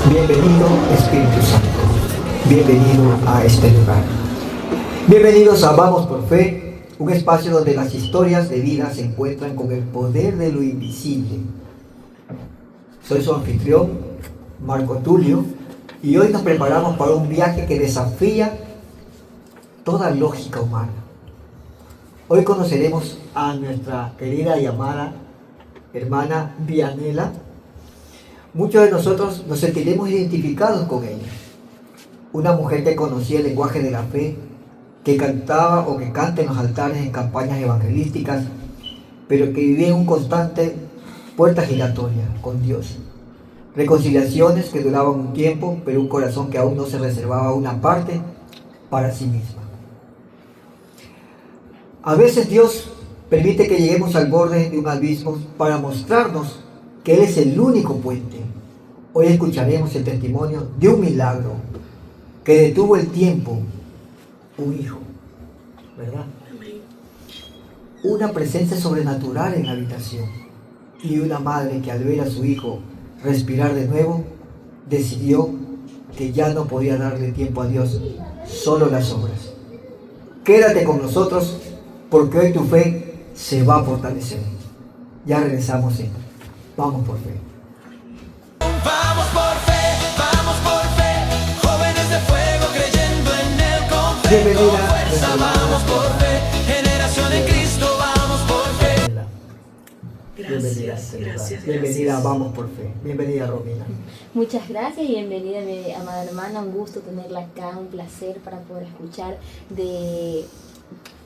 Bienvenido Espíritu Santo, bienvenido a este lugar. Bienvenidos a Vamos por Fe, un espacio donde las historias de vida se encuentran con el poder de lo invisible. Soy su anfitrión, Marco Tulio, y hoy nos preparamos para un viaje que desafía toda lógica humana. Hoy conoceremos a nuestra querida y amada hermana Vianela. Muchos de nosotros nos sentiremos identificados con ella. Una mujer que conocía el lenguaje de la fe, que cantaba o que canta en los altares en campañas evangelísticas, pero que vivía en un constante puerta giratoria con Dios. Reconciliaciones que duraban un tiempo, pero un corazón que aún no se reservaba una parte para sí misma. A veces Dios permite que lleguemos al borde de un abismo para mostrarnos que Él es el único puente. Hoy escucharemos el testimonio de un milagro que detuvo el tiempo, un hijo, ¿verdad? Una presencia sobrenatural en la habitación y una madre que al ver a su hijo respirar de nuevo, decidió que ya no podía darle tiempo a Dios, solo las obras. Quédate con nosotros porque hoy tu fe se va a fortalecer. Ya regresamos en Vamos por Fe. Vamos por fe, jóvenes de fuego creyendo en Él con fe. Bienvenida, Con fuerza, vamos por fe, generación en Cristo, vamos por fe. Gracias. Bienvenida, Vamos por Fe. Bienvenida, Romina. Muchas gracias y bienvenida, mi amada hermana. Un gusto tenerla acá, un placer para poder escuchar de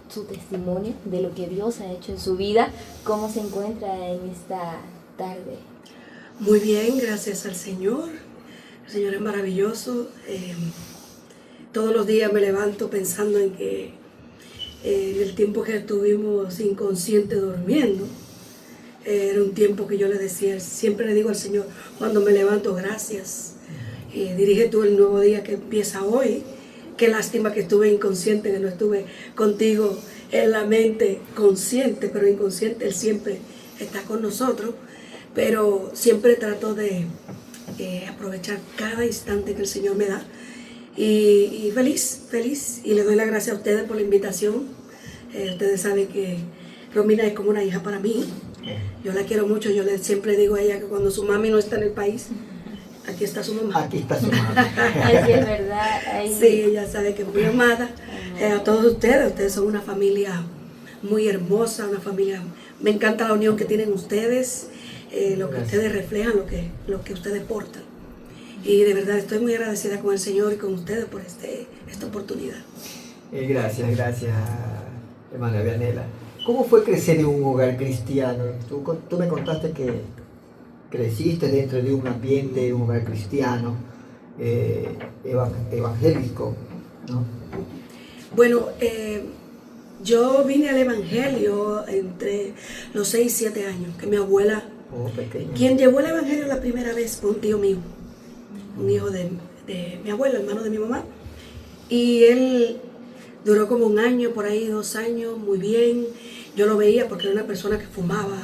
su testimonio, de lo que Dios ha hecho en su vida. ¿Cómo se encuentra en esta tarde? Muy bien, gracias al Señor. El Señor es maravilloso. Todos los días me levanto pensando en que en el tiempo que estuvimos inconscientes durmiendo, era un tiempo que yo le decía, siempre le digo al Señor, cuando me levanto, gracias. Dirige tú el nuevo día que empieza hoy. Qué lástima que estuve inconsciente, que no estuve contigo en la mente consciente, pero inconsciente. Él siempre está con nosotros, pero siempre trato de aprovechar cada instante que el Señor me da. Y feliz. Y le doy las gracias a ustedes por la invitación. Ustedes saben que Romina es como una hija para mí. Yo la quiero mucho. Yo siempre digo a ella que cuando su mami no está en el país, aquí está su mamá. Aquí está su mamá. Así es verdad. Ahí. Sí, ella sabe que es muy amada. A todos ustedes son una familia muy hermosa, una familia. Me encanta la unión que tienen ustedes, lo que ustedes reflejan, lo que ustedes portan. Y de verdad estoy muy agradecida con el Señor y con ustedes por esta oportunidad. Gracias, hermana Vianela. ¿Cómo fue crecer en un hogar cristiano? Tú me contaste que creciste dentro de un ambiente, de un hogar cristiano, evangélico, ¿no? Bueno, yo vine al Evangelio entre los 6 y 7 años, que mi abuela, quien llevó el Evangelio la primera vez fue un tío mío, un hijo de mi abuelo, hermano de mi mamá, y él duró como un año, por ahí 2 años, muy bien. Yo lo veía porque era una persona que fumaba,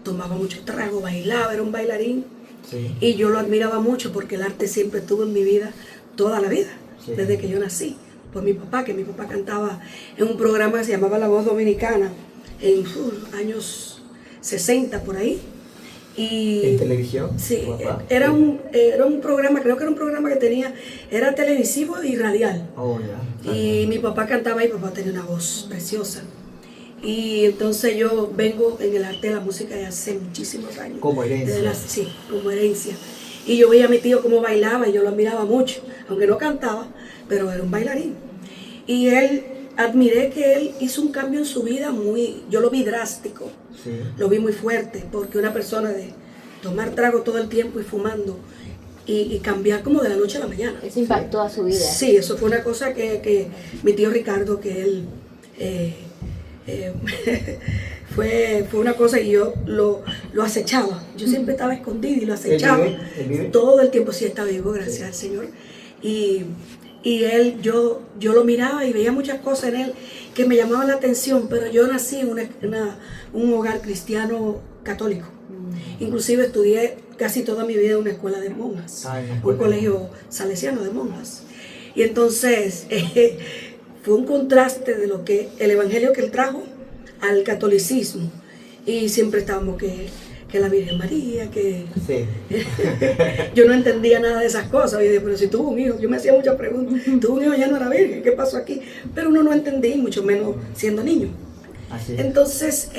tomaba mucho trago, bailaba, era un bailarín. Sí. Y yo lo admiraba mucho porque el arte siempre estuvo en mi vida toda la vida, sí, desde que yo nací. Por mi papá, que mi papá cantaba en un programa que se llamaba La Voz Dominicana en años 60 por ahí. Y, ¿en televisión? Sí, era un programa, creo que era un programa que tenía, era televisivo y radial. Oh, ya. Y mi papá cantaba y mi papá tenía una voz preciosa. Y entonces yo vengo en el arte de la música de hace muchísimos años. Como herencia. Sí, como herencia. Y yo veía a mi tío cómo bailaba y yo lo admiraba mucho, aunque no cantaba, pero era un bailarín. Y admiré que él hizo un cambio en su vida yo lo vi drástico, sí, lo vi muy fuerte, porque una persona de tomar trago todo el tiempo y fumando y cambiar como de la noche a la mañana. Eso impactó a su vida. Sí, eso fue una cosa que mi tío Ricardo, que él... fue una cosa que yo lo acechaba. Yo siempre estaba escondida y lo acechaba. ¿Él vive? Todo el tiempo. Sí, está vivo, gracias al Señor. Y y él, yo lo miraba y veía muchas cosas en él que me llamaban la atención, pero yo nací en un hogar cristiano católico. Inclusive estudié casi toda mi vida en una escuela de monjas, un colegio salesiano de monjas. Y entonces fue un contraste de lo que el evangelio que él trajo al catolicismo. Y siempre estábamos que la Virgen María, que Sí. yo no entendía nada de esas cosas. Y dije, pero si tuvo un hijo, yo me hacía muchas preguntas. Tuvo un hijo, ya no era virgen, ¿qué pasó aquí? Pero uno no entendía, mucho menos siendo niño. Así es. Entonces,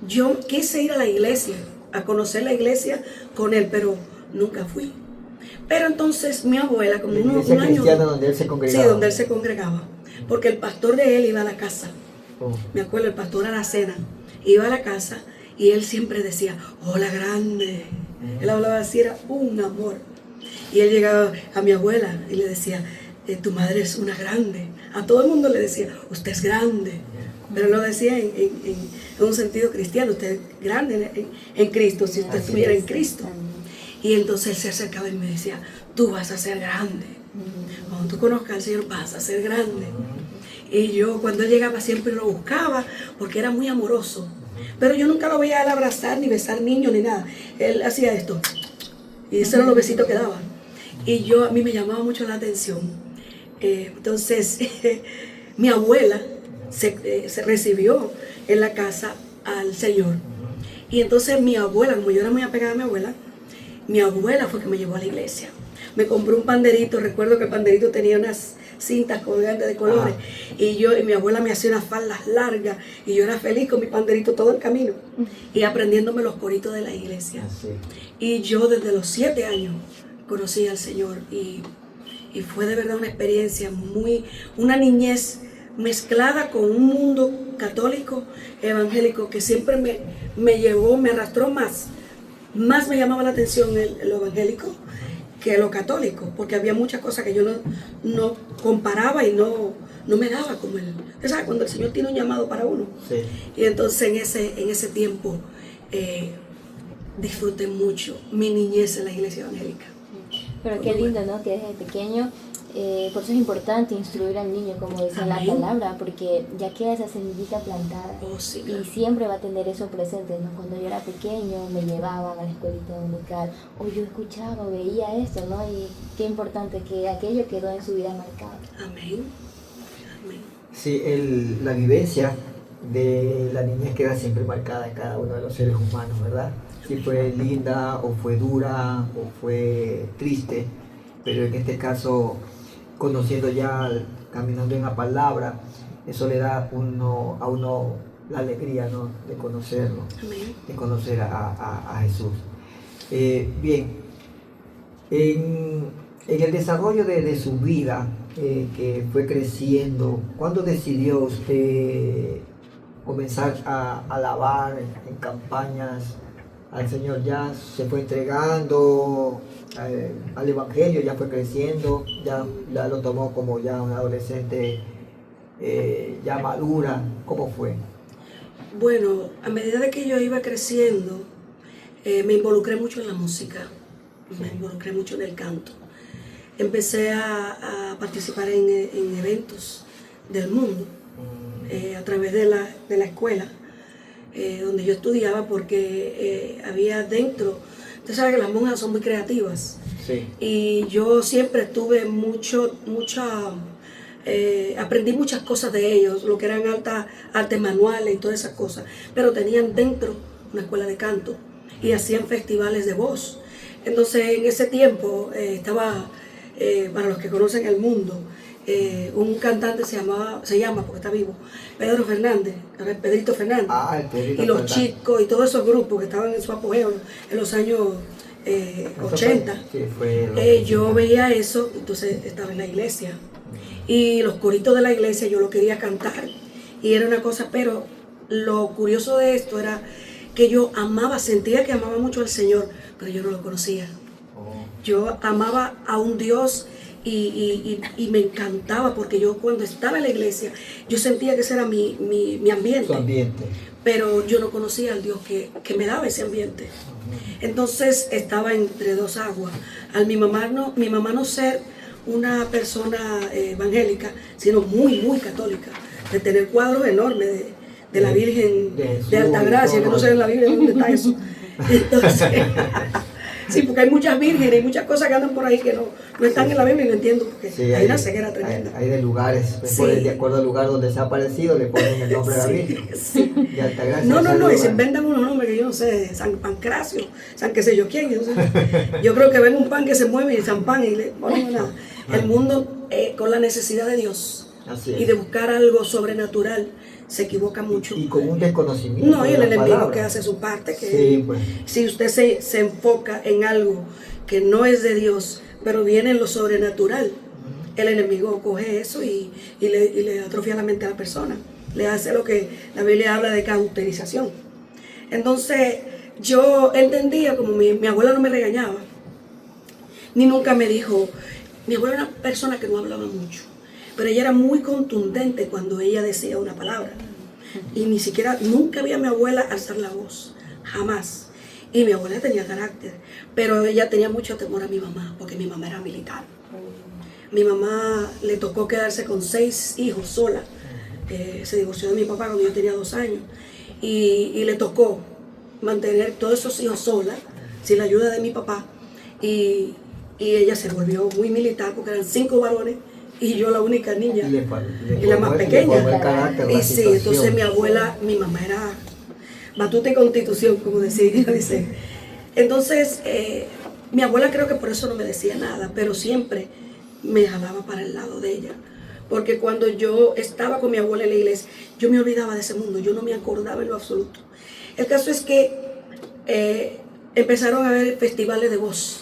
yo quise ir a la iglesia, a conocer la iglesia con él, pero nunca fui. Pero entonces mi abuela, como La un iglesia año... cristiana donde él se congregaba. Sí, donde él se congregaba. Porque el pastor de él iba a la casa. Oh. Me acuerdo, el pastor Aracena iba a la casa y él siempre decía, hola grande. Él hablaba así, era un amor. Y él llegaba a mi abuela y le decía, tu madre es una grande. A todo el mundo le decía, usted es grande. Pero lo decía en un sentido cristiano, usted es grande en Cristo, si usted estuviera en Cristo. Y entonces él se acercaba y me decía, tú vas a ser grande. Cuando tú conozcas al Señor vas a ser grande. Y yo cuando él llegaba siempre lo buscaba porque era muy amoroso. Pero yo nunca lo veía a él abrazar, ni besar niños, ni nada. Él hacía esto. Y esos eran los besitos que daba. Y a mí me llamaba mucho la atención. Entonces, mi abuela se recibió en la casa al Señor. Y entonces mi abuela, como yo era muy apegada a mi abuela fue que me llevó a la iglesia. Me compró un panderito, recuerdo que el panderito tenía unas cintas colgantes de colores. Y mi abuela me hacía unas faldas largas y yo era feliz con mi panderito todo el camino y aprendiéndome los coritos de la iglesia. Así. Y yo desde los 7 años conocí al Señor y fue de verdad una experiencia una niñez mezclada con un mundo católico, evangélico, que siempre me llevó, me arrastró más me llamaba la atención lo evangélico que lo católico, porque había muchas cosas que yo no comparaba y no me daba como ¿sabes? Cuando el Señor tiene un llamado para uno. Sí. Y entonces en ese tiempo disfruté mucho mi niñez en la iglesia evangélica. Pero qué lindo, ¿no? Que desde pequeño, por eso es importante instruir al niño, como dice la Amén. palabra, porque ya queda esa semillita plantada. Oh, sí, Y claro. siempre va a tener eso presente, ¿no? Cuando yo era pequeño me llevaban a la escuelita dominical, o yo escuchaba, o veía esto, ¿no? Y qué importante que aquello quedó en su vida marcado. Amén. Amén. Sí, la vivencia de la niñez queda siempre marcada en cada uno de los seres humanos, ¿verdad? Si fue linda, o fue dura, o fue triste, pero en este caso, conociendo ya, caminando en la palabra, eso le da a uno la alegría, ¿no? De conocerlo, Amén. de conocer a Jesús. Bien, en el desarrollo de su vida, que fue creciendo, ¿cuándo decidió usted comenzar a alabar en campañas al Señor? ¿Ya se fue entregando al Evangelio, ya fue creciendo, ya lo tomó como ya un adolescente ya madura? ¿Cómo fue? Bueno, a medida de que yo iba creciendo, me involucré mucho en la música, me involucré mucho en el canto. Empecé a participar en eventos del mundo a través de la escuela donde yo estudiaba, porque había dentro, usted sabe que las monjas son muy creativas. Sí. Y yo siempre tuve aprendí muchas cosas de ellos, lo que eran artes manuales y todas esas cosas, pero tenían dentro una escuela de canto y hacían festivales de voz. Entonces en ese tiempo estaba, para los que conocen el mundo, un cantante se llama, porque está vivo, Pedrito Fernández. El Pedrito Y los Fernández. Chicos y todos esos grupos que estaban en su apogeo en los años 80. Sí, fue Yo veía eso, entonces estaba en la iglesia. Y los coritos de la iglesia yo lo quería cantar. Y era una cosa, pero lo curioso de esto era que yo sentía que amaba mucho al Señor, pero yo no lo conocía. Yo amaba a un Dios y me encantaba, porque yo cuando estaba en la iglesia, yo sentía que ese era mi ambiente. Su ambiente. Pero yo no conocía al Dios que me daba ese ambiente. Entonces estaba entre dos aguas. Al mi mamá no ser una persona evangélica, sino muy, muy católica, de tener cuadros enormes de la Virgen de Altagracia, que no sé en la Biblia dónde está eso. Entonces, sí, porque hay muchas vírgenes y muchas cosas que andan por ahí que no están en la Biblia y no entiendo, porque Sí, hay una ceguera tremenda. Hay de lugares, Sí. de acuerdo al lugar donde se ha aparecido, le ponen el nombre de la Virgen. Sí. De Altagracia. No, y se inventan unos nombres que yo no sé, San Pancracio, San qué sé yo quién. Yo creo que ven un pan que se mueve y San Pan y le ponen nada. El mundo con la necesidad de Dios Así es. y de buscar algo sobrenatural se equivoca mucho. Y con un desconocimiento. No, y de el la enemigo palabra. que hace su parte, que Sí, pues. si usted se enfoca en algo que no es de Dios, pero viene en lo sobrenatural, el enemigo coge eso y le atrofia la mente a la persona. Le hace lo que la Biblia habla de cauterización. Entonces, yo entendía, como mi abuela no me regañaba, ni nunca me dijo, mi abuela era una persona que no hablaba mucho, pero ella era muy contundente cuando ella decía una palabra. Y ni siquiera, nunca vi a mi abuela alzar la voz, jamás. Y mi abuela tenía carácter, pero ella tenía mucho temor a mi mamá, porque mi mamá era militar. Mi mamá le tocó quedarse con 6 hijos sola. Se divorció de mi papá cuando yo tenía 2 años. Y le tocó mantener todos esos hijos sola, sin la ayuda de mi papá. Y ella se volvió muy militar, porque eran 5 varones y yo la única niña. Y la más pequeña. Y sí, entonces mi mamá era batuta y constitución, como dice. Entonces, mi abuela creo que por eso no me decía nada, pero siempre me jalaba para el lado de ella. Porque cuando yo estaba con mi abuela en la iglesia, yo me olvidaba de ese mundo, yo no me acordaba en lo absoluto. El caso es que empezaron a haber festivales de voz.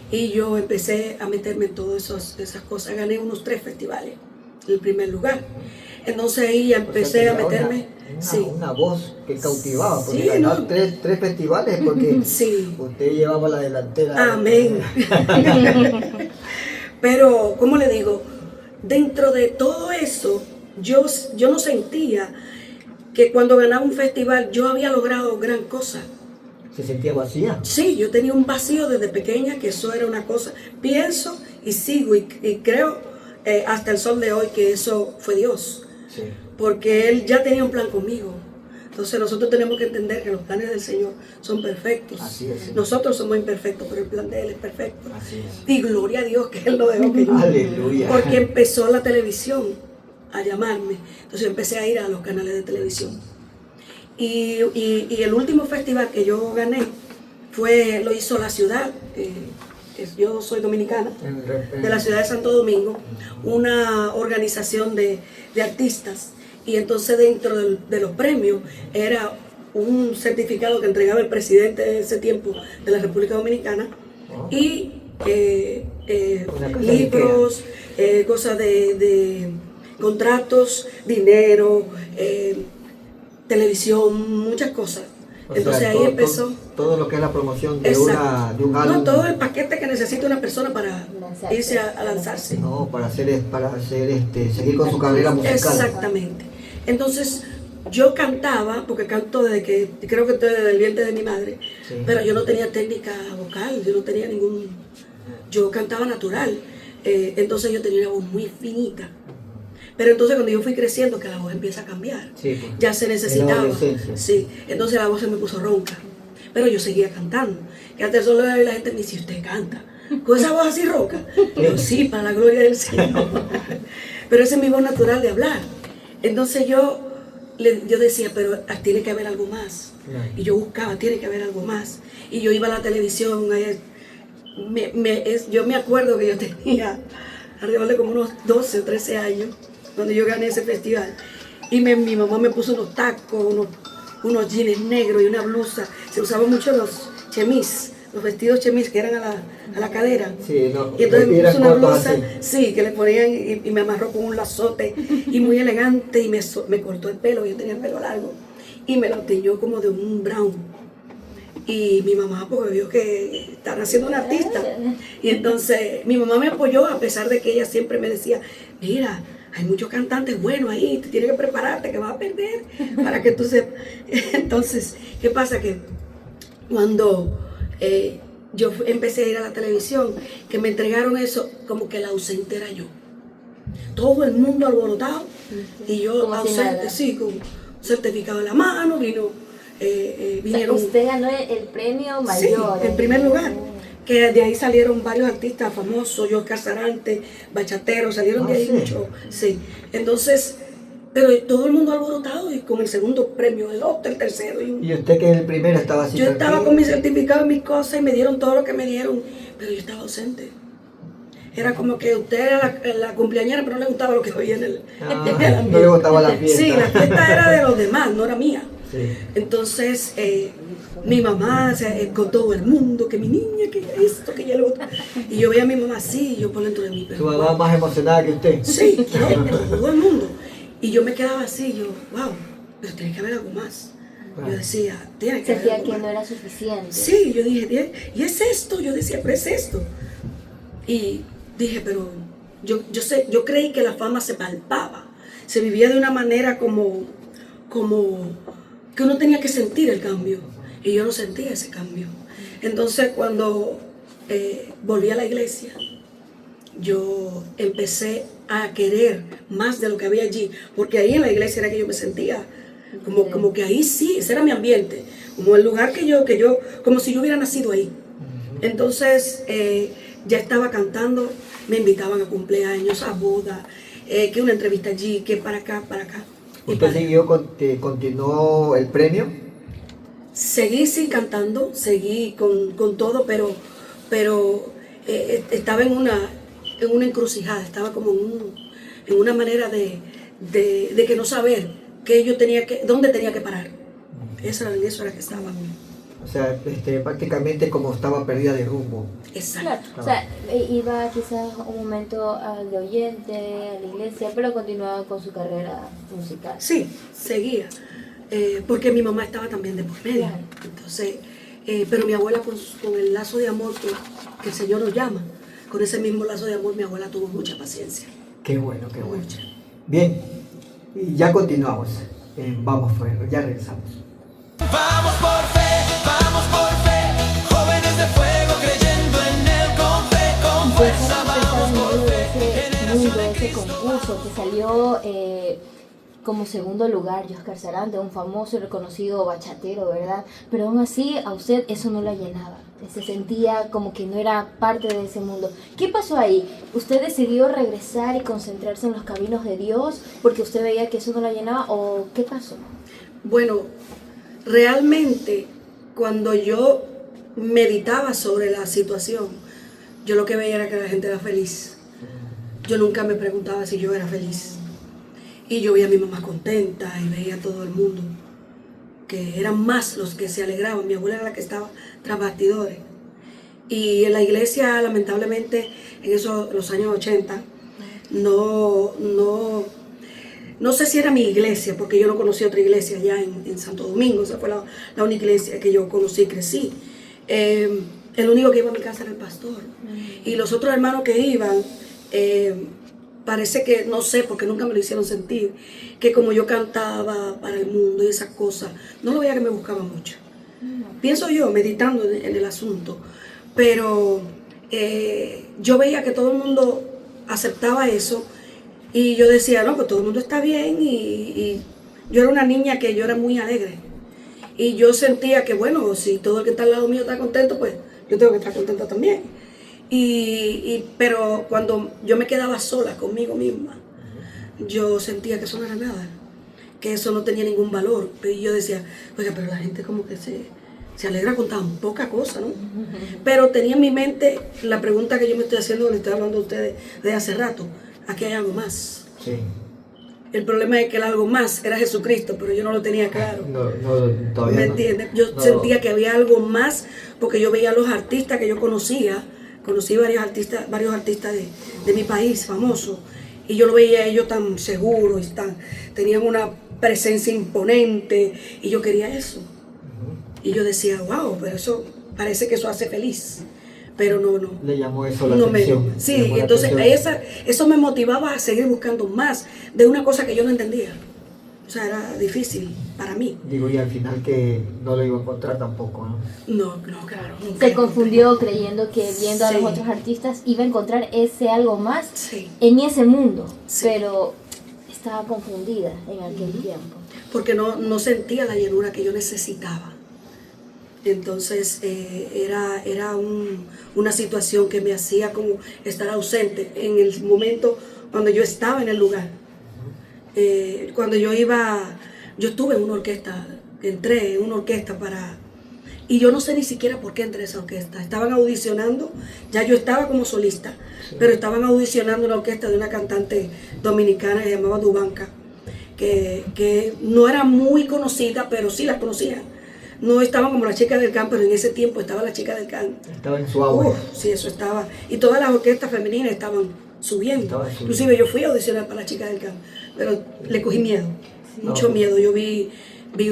Y yo empecé a meterme en todas esas cosas. Gané unos 3 festivales, el primer lugar. Entonces ahí ya empecé a meterme. Una voz que cautivaba, porque Sí, ganar no. 3 festivales, porque Sí. usted llevaba la delantera. Amén. Pero, ¿cómo le digo? Dentro de todo eso, yo no sentía que cuando ganaba un festival yo había logrado gran cosa. ¿Se sentía vacía? Sí, yo tenía un vacío desde pequeña, que eso era una cosa. Pienso y sigo y creo hasta el sol de hoy que eso fue Dios. Sí. Porque Él ya tenía un plan conmigo. Entonces nosotros tenemos que entender que los planes del Señor son perfectos. Así es. Nosotros somos imperfectos, pero el plan de Él es perfecto. Así es. Y gloria a Dios que Él lo dejó que yo. Aleluya. Porque empezó la televisión a llamarme. Entonces empecé a ir a los canales de televisión. Y el último festival que yo gané lo hizo la ciudad, yo soy dominicana, de la ciudad de Santo Domingo, una organización de artistas. Y entonces dentro de los premios era un certificado que entregaba el presidente de ese tiempo de la República Dominicana y libros, cosas de contratos, dinero, televisión, muchas cosas. Entonces ahí empezó todo lo que es la promoción de, exacto, de un álbum. no, todo el paquete que necesita una persona para irse a lanzarse. No, para seguir con su carrera musical. Exactamente. Entonces yo cantaba, porque canto desde que, creo que desde el vientre de mi madre, Sí. pero yo no tenía técnica vocal, yo no tenía yo cantaba natural, entonces yo tenía una voz muy finita. Pero entonces cuando yo fui creciendo, que la voz empieza a cambiar, Sí, pues, ya se en la necesitaba. adolescencia. Sí, entonces la voz se me puso ronca, pero yo seguía cantando. Que antes solo la gente me dice, ¿usted canta con esa voz así ronca? Yo, sí, para la gloria del Señor. Pero esa es mi voz natural de hablar. Entonces yo decía, pero tiene que haber algo más. Claro. Y yo buscaba, tiene que haber algo más. Y yo iba a la televisión, yo me acuerdo que yo tenía alrededor de como unos 12 o 13 años, cuando yo gané ese festival. Y mi mamá me puso unos tacos, unos jeans negros y una blusa. Se usaban mucho los chemis, los vestidos chemis que eran a la cadera. Sí, no, y entonces me puso una cortos blusa, así. sí, que le ponían y me amarró con un lazote y muy elegante y me cortó el pelo, yo tenía el pelo largo y me lo teñó como de un brown. Y mi mamá, porque vio que están haciendo un artista. Y entonces mi mamá me apoyó, a pesar de que ella siempre me decía, mira, hay muchos cantantes buenos ahí, te tienes que prepararte, que vas a perder, para que tú sepas. Entonces, ¿qué pasa? Que cuando empecé a ir a la televisión, que me entregaron eso, como que la ausente era yo. Todo el mundo alborotado y yo Como si ausente, nada. sí, con un certificado en la mano, vinieron. Usted ganó el premio Sí, mayor. en primer lugar. Que de ahí salieron varios artistas famosos, Oscar Sarante, bachateros, salieron de ahí ¿sí? muchos. Sí. Entonces, pero todo el mundo alborotado y con el segundo premio, el otro, el tercero. Y usted que el primero estaba así. Yo estaba tranquilo. con mi certificado y mis cosas y me dieron todo lo que me dieron, pero yo estaba ausente. Era como que usted era la cumpleañera, pero no le gustaba lo que oía en el ambiente. No le gustaba la fiesta. Sí, la fiesta era de los demás, no era mía. Sí. Entonces, mi mamá, con todo el mundo, que mi niña, que esto, que ya lo otro. Y yo veía a mi mamá así, y yo por dentro de mí. Su mamá más emocionada que usted. Sí, todo el mundo. Y yo me quedaba así, yo, wow, pero tiene que haber algo más. Claro. Yo decía, tiene que haber Sentía algo que más. no era suficiente. Sí, yo dije, ¿y es esto? Yo decía, pero es esto. Y dije, pero yo creí que la fama se palpaba, se vivía de una manera como que uno tenía que sentir el cambio. Y yo no sentía ese cambio. Entonces, cuando volví a la iglesia, yo empecé a querer más de lo que había allí, porque ahí en la iglesia era que yo me sentía como que ahí sí, ese era mi ambiente, como el lugar que yo, como si yo hubiera nacido ahí. Entonces, ya estaba cantando, me invitaban a cumpleaños, a bodas, que una entrevista allí, que para acá, para acá. Y ¿Usted para- siguió, continuó el premio? Seguí sí cantando, seguí con todo, pero estaba en una encrucijada, estaba como en una manera de que no saber que yo dónde tenía que parar. En eso era que estaba. O sea, prácticamente como estaba perdida de rumbo. Exacto. Claro, o sea, iba quizás un momento de oyente a la iglesia, pero continuaba con su carrera musical. Sí, seguía, porque mi mamá estaba también de por medio. Claro. Entonces, pero mi abuela con el lazo de amor que el Señor nos llama, con ese mismo lazo de amor mi abuela tuvo mucha paciencia. Qué bueno, qué bueno. Mucha. Bien, y ya continuamos. Vamos fuera, ya regresamos. Vamos por fe, jóvenes de fuego creyendo en él con fe, con Pues fuerza, ahora usted vamos estaba en por medio de fe. ese mundo, de ese concurso que salió como segundo lugar, Oscar Sarante, un famoso y reconocido bachatero, ¿verdad? Pero aún así a usted eso no la llenaba, se sentía como que no era parte de ese mundo. ¿Qué pasó ahí? ¿Usted decidió regresar y concentrarse en los caminos de Dios porque usted veía que eso no la llenaba o qué pasó? Bueno, realmente cuando yo meditaba sobre la situación, yo lo que veía era que la gente era feliz. Yo nunca me preguntaba si yo era feliz. Y yo veía a mi mamá contenta y veía a todo el mundo, que eran más los que se alegraban. Mi abuela era la que estaba tras bastidores. Y en la iglesia, lamentablemente, en los años 80, no sé si era mi iglesia, porque yo no conocí otra iglesia allá en Santo Domingo. Esa fue la única iglesia que yo conocí y crecí. El único que iba a mi casa era el pastor. Y los otros hermanos que iban, parece que, no sé, porque nunca me lo hicieron sentir, que como yo cantaba para el mundo y esas cosas, no lo veía que me buscaba mucho. Pienso yo, meditando en el asunto, pero yo veía que todo el mundo aceptaba eso y yo decía, no, pues todo el mundo está bien y yo era una niña que yo era muy alegre y yo sentía que, bueno, si todo el que está al lado mío está contento, pues yo tengo que estar contenta también. Pero cuando yo me quedaba sola conmigo misma, yo sentía que eso no era nada, que eso no tenía ningún valor. Y yo decía, oiga, pero la gente como que se alegra con tan poca cosa, ¿no? Pero tenía en mi mente la pregunta que yo me estoy haciendo, cuando estoy hablando a ustedes de hace rato, aquí hay algo más. Sí. El problema es que el algo más era Jesucristo, pero yo no lo tenía claro. Todavía ¿Me no. entiendes? Yo sentía que había algo más, porque yo veía a los artistas que yo conocía, conocí varios artistas de mi país famosos, y yo lo veía a ellos tan seguros, tenían una presencia imponente, y yo quería eso. Y yo decía, wow, pero eso parece que eso hace feliz. Pero no. Le llamó eso la No atención. sí, Llamó la entonces atención. eso me motivaba a seguir buscando más de una cosa que yo no entendía. O sea, era difícil para mí. Digo, y al final que no lo iba a encontrar tampoco, ¿no? No, claro. nunca Se lo confundió creyendo que viendo a los Sí. otros artistas iba a encontrar ese algo más Sí. en ese mundo, Sí. pero estaba confundida en aquel tiempo. Porque no sentía la llenura que yo necesitaba. Entonces una situación que me hacía como estar ausente en el momento cuando yo estaba en el lugar. Cuando yo estuve en una orquesta, entré en una orquesta y yo no sé ni siquiera por qué entré a esa orquesta. Estaban audicionando, ya yo estaba como solista, pero estaban audicionando una orquesta de una cantante dominicana que se llamaba Dubanca, que no era muy conocida, pero sí la conocían. No estaban como la chica del can, pero en ese tiempo estaba la chica del can. Estaba en su auge. Sí, eso estaba. Y todas las orquestas femeninas estaban subiendo. Estaban subiendo. Inclusive yo fui a audicionar para la chica del can, pero le cogí miedo, mucho miedo. Yo vi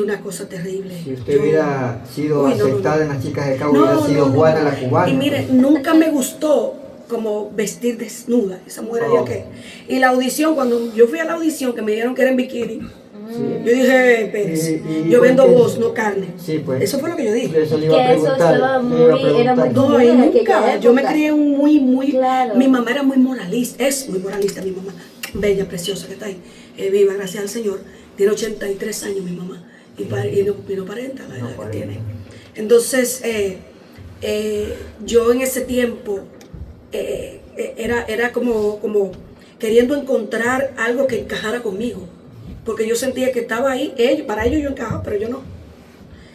una cosa terrible. Si usted hubiera sido Uy, no, aceptada no. en las chicas de Cabo, hubiera sido Juana la cubana. Y mire, nunca me gustó como vestir desnuda, esa mujer había que. Y la audición, cuando yo fui a la audición, que me dijeron que era en bikini, yo dije, Pérez, Y yo vendo porque- voz, no carne. Sí, pues. Eso fue lo que yo dije. Eso le iba a Que eso preguntar. estaba le iba a muy- era muy preguntar. No, y en aquella nunca. Yo me época. crié muy. Claro. Mi mamá era muy moralista, es muy moralista mi mamá. Bella, preciosa que está ahí. Viva, gracias al Señor. Tiene 83 años mi mamá. Y no parenta la edad que aparenta. tiene. Entonces, yo en ese tiempo era como queriendo encontrar algo que encajara conmigo. Porque yo sentía que estaba ahí, para ellos yo encajaba, pero yo no.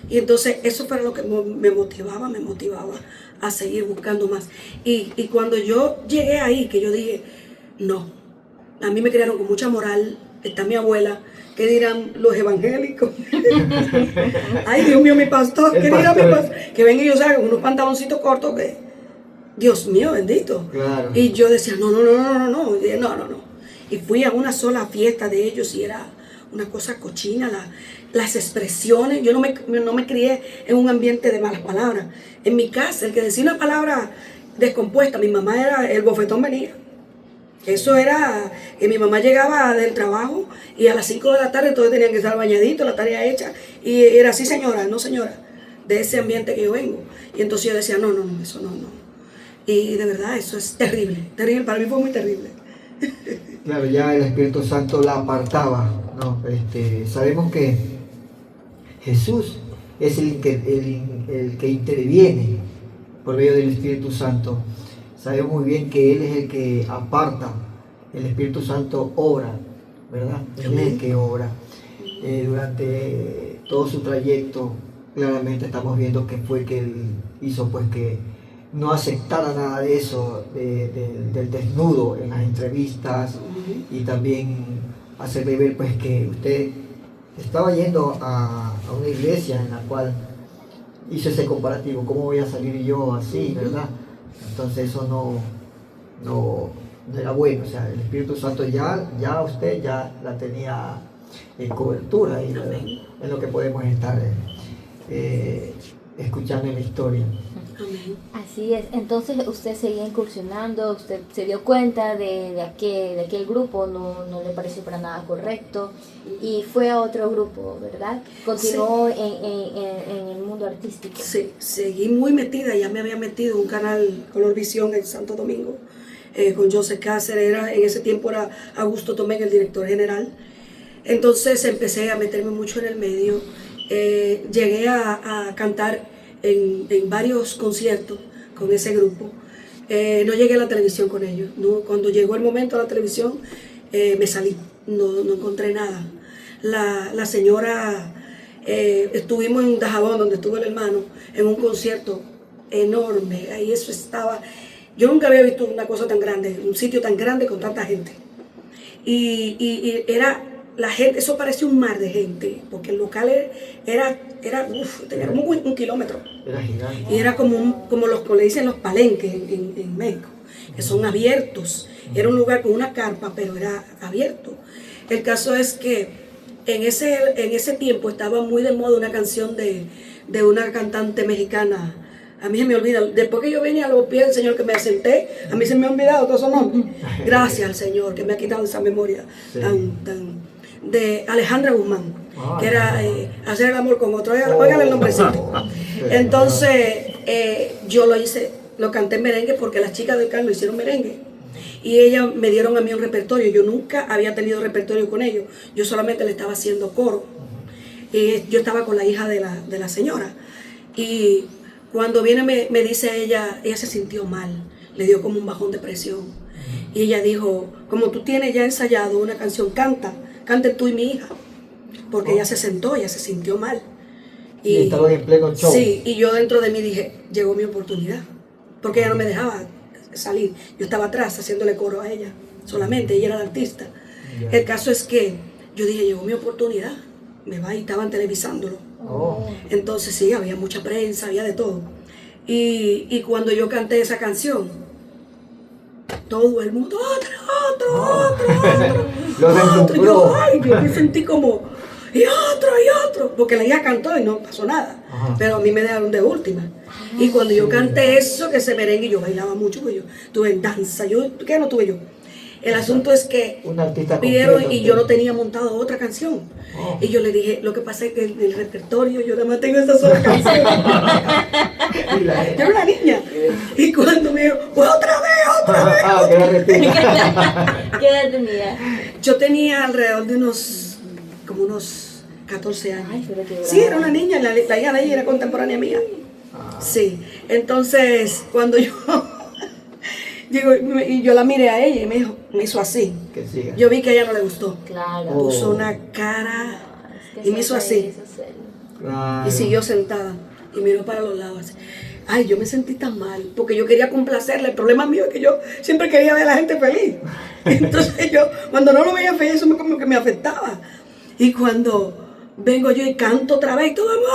Y entonces eso fue lo que me motivaba a seguir buscando más. Y cuando yo llegué ahí, que yo dije, no, a mí me criaron con mucha moral, está mi abuela, ¿qué dirán los evangélicos? Ay, Dios mío, mi pastor, ¿qué dirán mi pastor? Que ven y yo salgo con unos pantaloncitos cortos que, Dios mío, bendito. Claro. Y yo decía, no. Y dije, no. Y fui a una sola fiesta de ellos y era una cosa cochina, las expresiones. Yo no me crié en un ambiente de malas palabras. En mi casa, el que decía una palabra descompuesta, mi mamá era, el bofetón venía. Eso era, que mi mamá llegaba del trabajo y a las 5 de la tarde todos tenían que estar bañaditos, la tarea hecha. Y era así, señora, no señora, de ese ambiente que yo vengo. Y entonces yo decía, no, eso no. Y de verdad, eso es terrible, para mí fue muy terrible. Claro, ya el Espíritu Santo la apartaba, ¿no? Sabemos que Jesús es el que interviene por medio del Espíritu Santo. Sabemos muy bien que Él es el que aparta. El Espíritu Santo obra, ¿verdad? Él es el que obra. Durante todo su trayecto, claramente estamos viendo que fue que Él hizo pues que no aceptara nada de eso, del desnudo en las entrevistas, y también hacerle ver pues que usted estaba yendo a una iglesia en la cual hizo ese comparativo, ¿cómo voy a salir yo así, verdad? Entonces eso no era bueno. O sea, el Espíritu Santo ya usted ya la tenía en cobertura, y es lo que podemos estar escuchando en la historia. Amén. Así es, entonces usted seguía incursionando, usted se dio cuenta de aquel grupo, no le pareció para nada correcto y fue a otro grupo, ¿verdad? Continuó en el mundo artístico. Sí, seguí muy metida, ya me había metido en un canal Color Visión en Santo Domingo, con Joseph Cáceres, en ese tiempo era Augusto Tomé, el director general. Entonces empecé a meterme mucho en el medio, llegué a cantar en varios conciertos con ese grupo. No llegué a la televisión con ellos, ¿no? Cuando llegó el momento de la televisión me salí, no encontré nada. La señora, estuvimos en Dajabón, donde estuvo el hermano, en un concierto enorme, ahí eso estaba, yo nunca había visto una cosa tan grande, un sitio tan grande con tanta gente. Y era la gente, eso parecía un mar de gente, porque el local tenía como un kilómetro. Era gigante. Y era como los que le dicen los palenques en México, que son abiertos. Era un lugar con una carpa, pero era abierto. El caso es que en ese tiempo estaba muy de moda una canción de una cantante mexicana. A mí se me olvida, después que yo vine a los pies del Señor que me senté, a mí se me ha olvidado todos esos nombres. Gracias al Señor que me ha quitado esa memoria Sí. de Alejandra Guzmán, que era hacer el amor con otro. Óigale el nombrecito. Entonces, yo lo canté en merengue porque las chicas del Carlos hicieron merengue. Y ellas me dieron a mí un repertorio. Yo nunca había tenido repertorio con ellos. Yo solamente le estaba haciendo coro. Y yo estaba con la hija de la señora. Y cuando viene me dice ella se sintió mal. Le dio como un bajón de presión. Y ella dijo, como tú tienes ya ensayado una canción, cante tú y mi hija. Porque ella se sentó, ella se sintió mal. Y estaba en pleno show. Sí, y yo dentro de mí dije, llegó mi oportunidad. Porque ella no me dejaba salir. Yo estaba atrás haciéndole coro a ella. Solamente, ella era la artista. Yeah. El caso es que yo dije, llegó mi oportunidad. Me va y estaban televisándolo. Entonces sí, había mucha prensa, había de todo. Y cuando yo canté esa canción, todo el mundo, otro. Y yo me sentí como, y otro, porque la hija cantó y no pasó nada. Ajá. Pero a mí me dejaron de última. Y cuando yo canté eso, que ese merengue, yo bailaba mucho, porque yo estuve en danza. ¿Qué no tuve yo? El asunto es que vieron y yo no tenía montado otra canción. Y yo le dije, lo que pasa es que en el repertorio yo nada más tengo esa sola canción. Yo era una niña. Y cuando me dijo, pues otra vez. ¿Qué edad tenía? Yo tenía alrededor de unos 14 años. Ay, pero qué Sí, era una niña, la hija de ella era contemporánea mía. Sí, entonces cuando yo digo, y yo la miré a ella y me hizo así. Que siga. Yo vi que a ella no le gustó. Claro. Puso una cara y me hizo así. Claro. Y siguió sentada y miró para los lados así. Ay, yo me sentí tan mal, porque yo quería complacerle. El problema mío es que yo siempre quería ver a la gente feliz. Entonces yo, cuando no lo veía feliz, eso como que me afectaba. Y cuando vengo yo y canto otra vez, todo el mundo,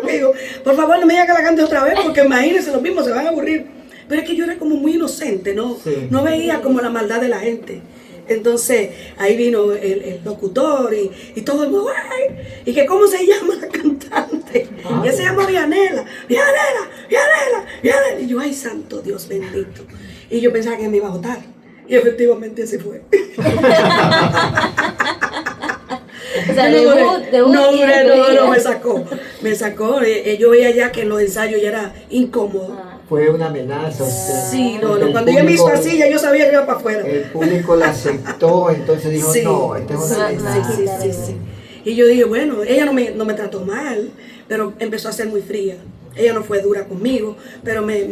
me digo, por favor no me diga que la cante otra vez, porque imagínense, los mismos se van a aburrir. Pero es que yo era como muy inocente, ¿no? Sí. No veía como la maldad de la gente. Entonces ahí vino el locutor y todo el mundo, ¡ay! Y que ¿cómo se llama la cantante? Y ella se llama Vianela. Y yo, ay, santo Dios bendito. Y yo pensaba que me iba a votar. Y efectivamente se fue. O sea, No, me sacó. Yo veía ya que en los ensayos ya era incómodo. Fue una amenaza. Sí, cuando ella me hizo así, ya yo sabía que iba para afuera. El público la aceptó, entonces dijo, Sí. no, esta es una amenaza. Sí. Y yo dije, bueno, ella no me trató mal, pero empezó a ser muy fría. Ella no fue dura conmigo, pero me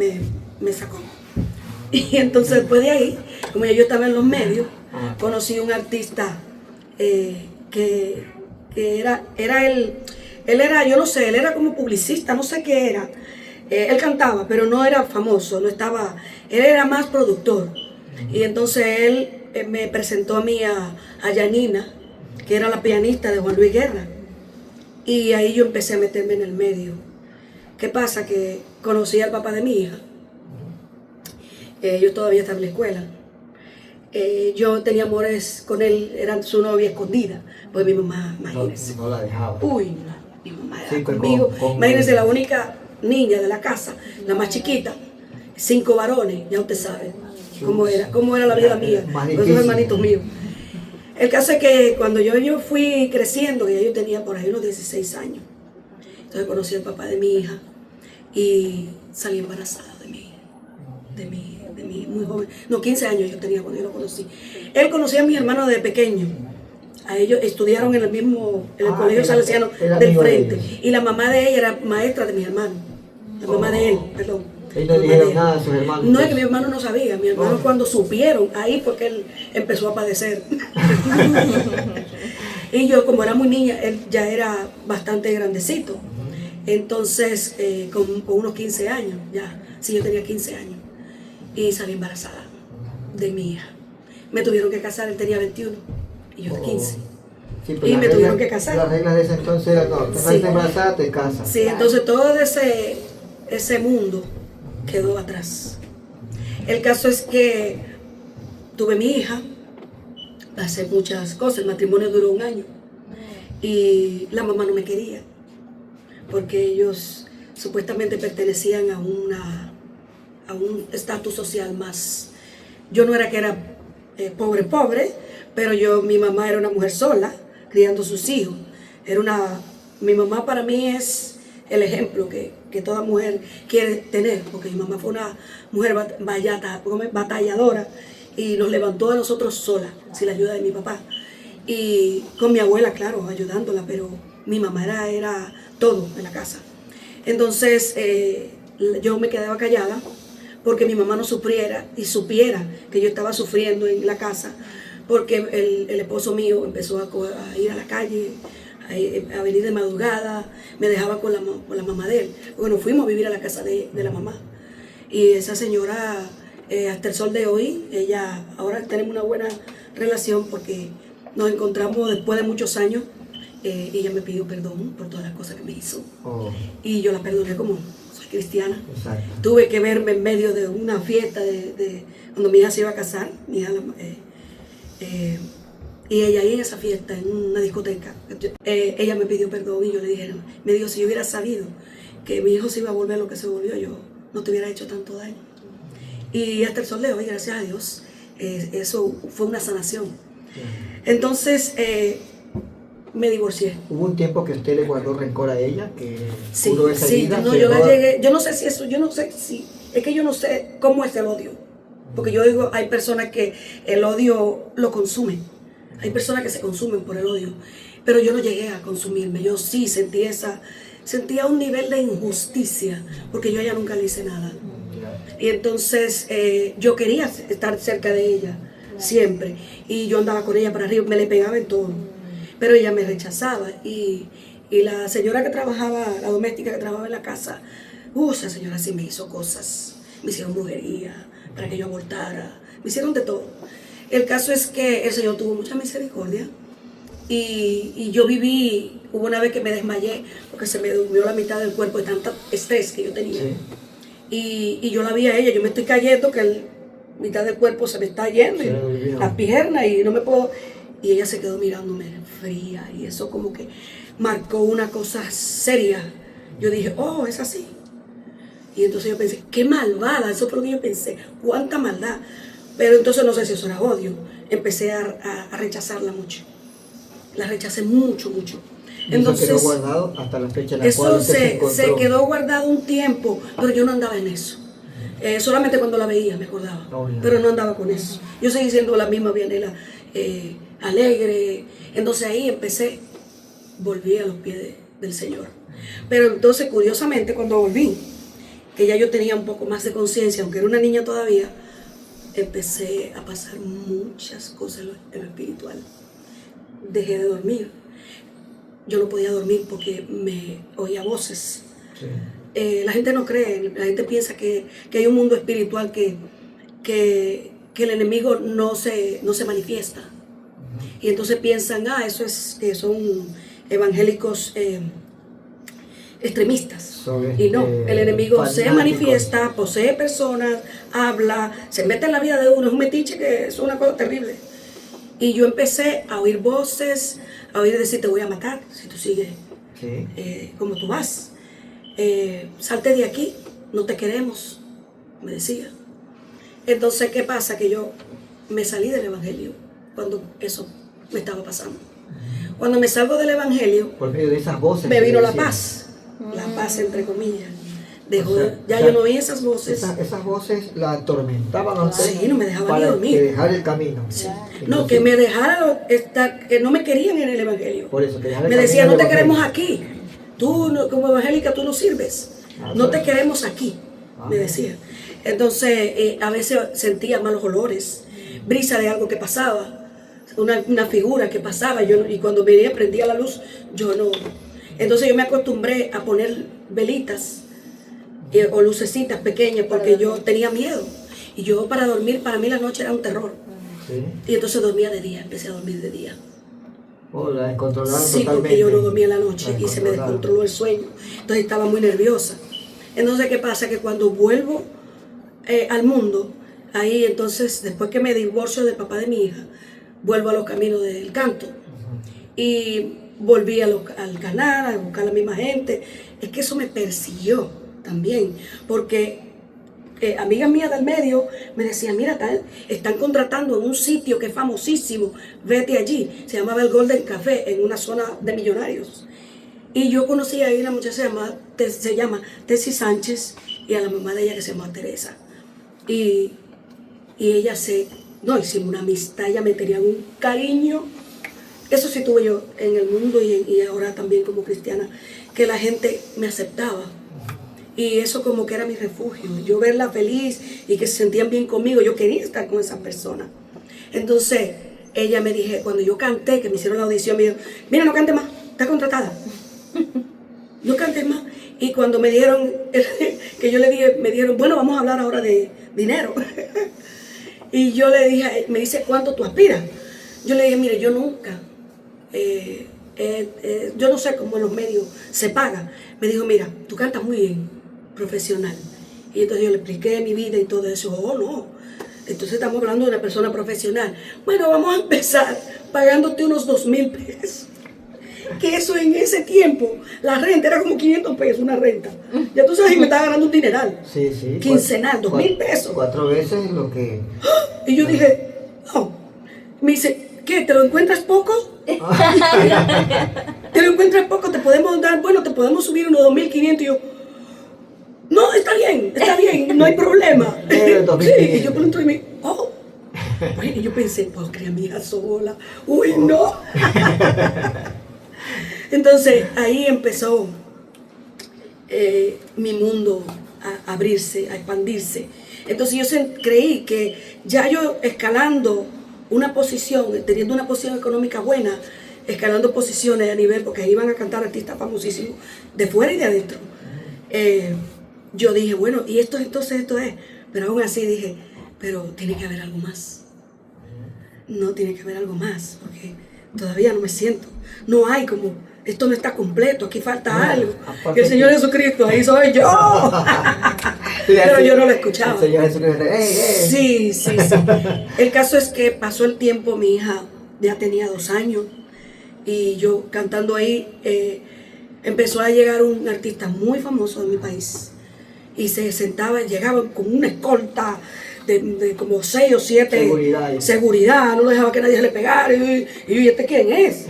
sacó. Y entonces después de ahí, como ya yo estaba en los medios, conocí un artista que él era, yo no sé, él era como publicista, no sé qué era. Él cantaba, pero no era famoso, él era más productor. Y entonces él me presentó a mí a Yanina, que era la pianista de Juan Luis Guerra. Y ahí yo empecé a meterme en el medio. ¿Qué pasa? Que conocí al papá de mi hija. Yo todavía estaba en la escuela. Yo tenía amores con él, era su novia escondida. Pues mi mamá, imagínense. No la dejaba. Uy, no, mi mamá era Sí, conmigo. Imagínense, la única niña de la casa, la más chiquita, 5 varones, ya usted sabe cómo era la vida mía, con esos hermanitos míos. El caso es que cuando yo fui creciendo, que ya yo tenía por ahí unos 16 años, entonces conocí al papá de mi hija y salí embarazada de mi muy joven, no, 15 años yo tenía cuando yo lo conocí. Él conocía a mis hermanos de pequeño. A ellos estudiaron en el colegio salesiano del frente. Y la mamá de ella era maestra de mi hermano. La mamá de él, perdón. Ellos no dijeron nada a sus hermanos. No, es que mi hermano no sabía. Mi hermano cuando supieron, ahí fue que él empezó a padecer. Y yo, como era muy niña, él ya era bastante grandecito. Entonces, con unos 15 años, ya. Sí, yo tenía 15 años. Y salí embarazada de mi hija. Me tuvieron que casar, él tenía 21. Y yo de 15. Sí, pero Y me tuvieron que casar. Las reglas de ese entonces eran, no, te Sí. embarazada, te casas. Sí, entonces todo ese mundo quedó atrás. El caso es que tuve mi hija, pasé muchas cosas, el matrimonio duró 1 año y la mamá no me quería porque ellos supuestamente pertenecían a un estatus social más. Yo no era que era pobre, pero mi mamá era una mujer sola, criando sus hijos. Mi mamá para mí es el ejemplo que toda mujer quiere tener, porque mi mamá fue una mujer batalladora y nos levantó a nosotros sola, sin la ayuda de mi papá. Y con mi abuela, claro, ayudándola, pero mi mamá era todo en la casa. Entonces yo me quedaba callada porque mi mamá no sufriera y supiera que yo estaba sufriendo en la casa, porque el esposo mío empezó a ir a la calle, a venir de madrugada, me dejaba con la mamá de él. Bueno, fuimos a vivir a la casa de la mamá. Y esa señora, hasta el sol de hoy, ahora tenemos una buena relación porque nos encontramos después de muchos años. Ella me pidió perdón por todas las cosas que me hizo. Oh. Y yo la perdoné como soy cristiana. Exacto. Tuve que verme en medio de una fiesta cuando mi hija se iba a casar. Mi hija, y ella ahí en esa fiesta, en una discoteca, ella me pidió perdón y yo le dije, me dijo, si yo hubiera sabido que mi hijo se iba a volver lo que se volvió, yo no te hubiera hecho tanto daño. Y hasta el sol de hoy, gracias a Dios, eso fue una sanación. Entonces, me divorcié. ¿Hubo un tiempo que usted le guardó rencor a ella? Que sí, no, yo la llegué, yo no sé si eso, es que yo no sé cómo es el odio. Porque yo digo, hay personas que el odio lo consumen. Hay personas que se consumen por el odio. Pero yo no llegué a consumirme. Yo sí sentía un nivel de injusticia, porque yo a ella nunca le hice nada. Y entonces yo quería estar cerca de ella, siempre. Y yo andaba con ella para arriba, me le pegaba en todo. Pero ella me rechazaba. Y la señora que trabajaba, la doméstica que trabajaba en la casa, esa señora sí me hizo cosas. Me hicieron brujería para que yo abortara. Me hicieron de todo. El caso es que el Señor tuvo mucha misericordia. Y yo hubo una vez que me desmayé porque se me durmió la mitad del cuerpo de tanto estrés que yo tenía. Sí. Y yo la vi a ella, yo me estoy cayendo, que la mitad del cuerpo se me está yendo, y las piernas, y no me puedo. Y ella se quedó mirándome fría, y eso como que marcó una cosa seria. Yo dije, oh, es así. Y entonces yo pensé, qué malvada, eso fue lo que yo pensé, cuánta maldad. Pero entonces no sé si eso era odio. Empecé a rechazarla mucho. La rechacé mucho, mucho. Entonces, ¿eso quedó guardado hasta la fecha en la cual usted se encontró? Se quedó guardado un tiempo, pero yo no andaba en eso. Solamente cuando la veía me acordaba, pero no andaba con eso. Yo seguí siendo la misma Vianela, alegre. Entonces ahí volví a los pies del Señor. Pero entonces, curiosamente, cuando volví, que ya yo tenía un poco más de conciencia, aunque era una niña todavía, empecé a pasar muchas cosas en lo espiritual. Dejé de dormir. Yo no podía dormir porque me oía voces. Sí. La gente no cree, la gente piensa que hay un mundo espiritual que el enemigo no se manifiesta. Y entonces piensan, eso es que son evangélicos extremistas. Y no, el enemigo se manifiesta, posee personas, habla, se mete en la vida de uno, es un metiche que es una cosa terrible. Y yo empecé a oír voces, a oír decir, te voy a matar si tú sigues como tú vas. Salte de aquí, no te queremos, me decía. Entonces, ¿qué pasa? Que yo me salí del evangelio cuando eso me estaba pasando. Cuando me salgo del evangelio, por medio de esas voces, me vino la paz. La paz, entre comillas. Yo no oí esas voces. Esas voces la atormentaban a usted. Sí, no me dejaban ni dormir. Que dejara el camino. Sí. No, que me dejara que no me querían en el evangelio. Por eso, que me decían, no te queremos aquí. Tú, como evangélica, tú no sirves. No te queremos aquí, me decían. Entonces, a veces sentía malos olores, brisa de algo que pasaba, una figura que pasaba, y cuando venía, prendía la luz, yo no. Entonces yo me acostumbré a poner velitas o lucecitas pequeñas porque yo tenía miedo. Y yo para dormir, para mí la noche era un terror. ¿Sí? Y entonces dormía de día, empecé a dormir de día. La descontrolaron sí, totalmente. Porque yo no dormía en la noche y se me descontroló el sueño. Entonces estaba muy nerviosa. Entonces, ¿qué pasa? Que cuando vuelvo al mundo, ahí entonces, después que me divorcio del papá de mi hija, vuelvo a los caminos del canto. Y volví al canal, a buscar a la misma gente. Es que eso me persiguió también, porque amigas mías del medio me decían, mira, están contratando en un sitio que es famosísimo, vete allí. Se llamaba el Golden Café, en una zona de millonarios. Y yo conocí ahí una muchacha se llama Tessie Sánchez, y a la mamá de ella que se llama Teresa. Y ella hicimos una amistad, ella me tenía un cariño. Eso sí tuve yo en el mundo y ahora también como cristiana, que la gente me aceptaba. Y eso como que era mi refugio. Yo verla feliz y que se sentían bien conmigo, yo quería estar con esa persona. Entonces, ella me dije, cuando yo canté, que me hicieron la audición, me dijo, mira, no cante más, está contratada. No cantes más. Y cuando me dieron, que yo le dije, me dijeron, bueno, vamos a hablar ahora de dinero. Y yo le dije, me dice, ¿cuánto tú aspiras? Yo le dije, mire, yo nunca, yo no sé cómo en los medios se paga. Me dijo, mira, tú cantas muy bien, profesional. Y entonces yo le expliqué mi vida y todo eso. Oh, no. Entonces estamos hablando de una persona profesional. Bueno, vamos a empezar pagándote unos 2,000 pesos. Que eso en ese tiempo, la renta era como 500 pesos, una renta. Ya tú sabes que me estaba ganando un dineral. Sí, sí. Quincenal, 2,000 pesos. 4 veces lo que... Y yo dije, no. Me dice, ¿qué? ¿Te lo encuentras poco? ¿Te lo encuentras poco? Te podemos dar, bueno, te podemos subir unos 2,500. Y yo, no, está bien, no hay problema. Sí, y yo por dentro de mí, oh. Y yo pensé, pues crea mi hija sola. Uy, no. Entonces ahí empezó mi mundo a abrirse, a expandirse. Entonces yo creí que ya yo escalando una posición, teniendo una posición económica buena, escalando posiciones a nivel, porque ahí iban a cantar artistas famosísimos de fuera y de adentro. Yo dije, bueno, y esto es. Pero aún así dije, pero tiene que haber algo más. No, tiene que haber algo más, porque todavía no me siento. No hay como... Esto no está completo, aquí falta algo. Y el Señor Jesucristo, ahí soy yo. Pero yo no lo escuchaba. El Señor Jesucristo, Sí. El caso es que pasó el tiempo, mi hija ya tenía 2 años, y yo cantando ahí, empezó a llegar un artista muy famoso de mi país. Y se sentaba, llegaba con una escolta de como 6 o 7 seguridad, no dejaba que nadie le pegara. Y yo, ¿y este quién es?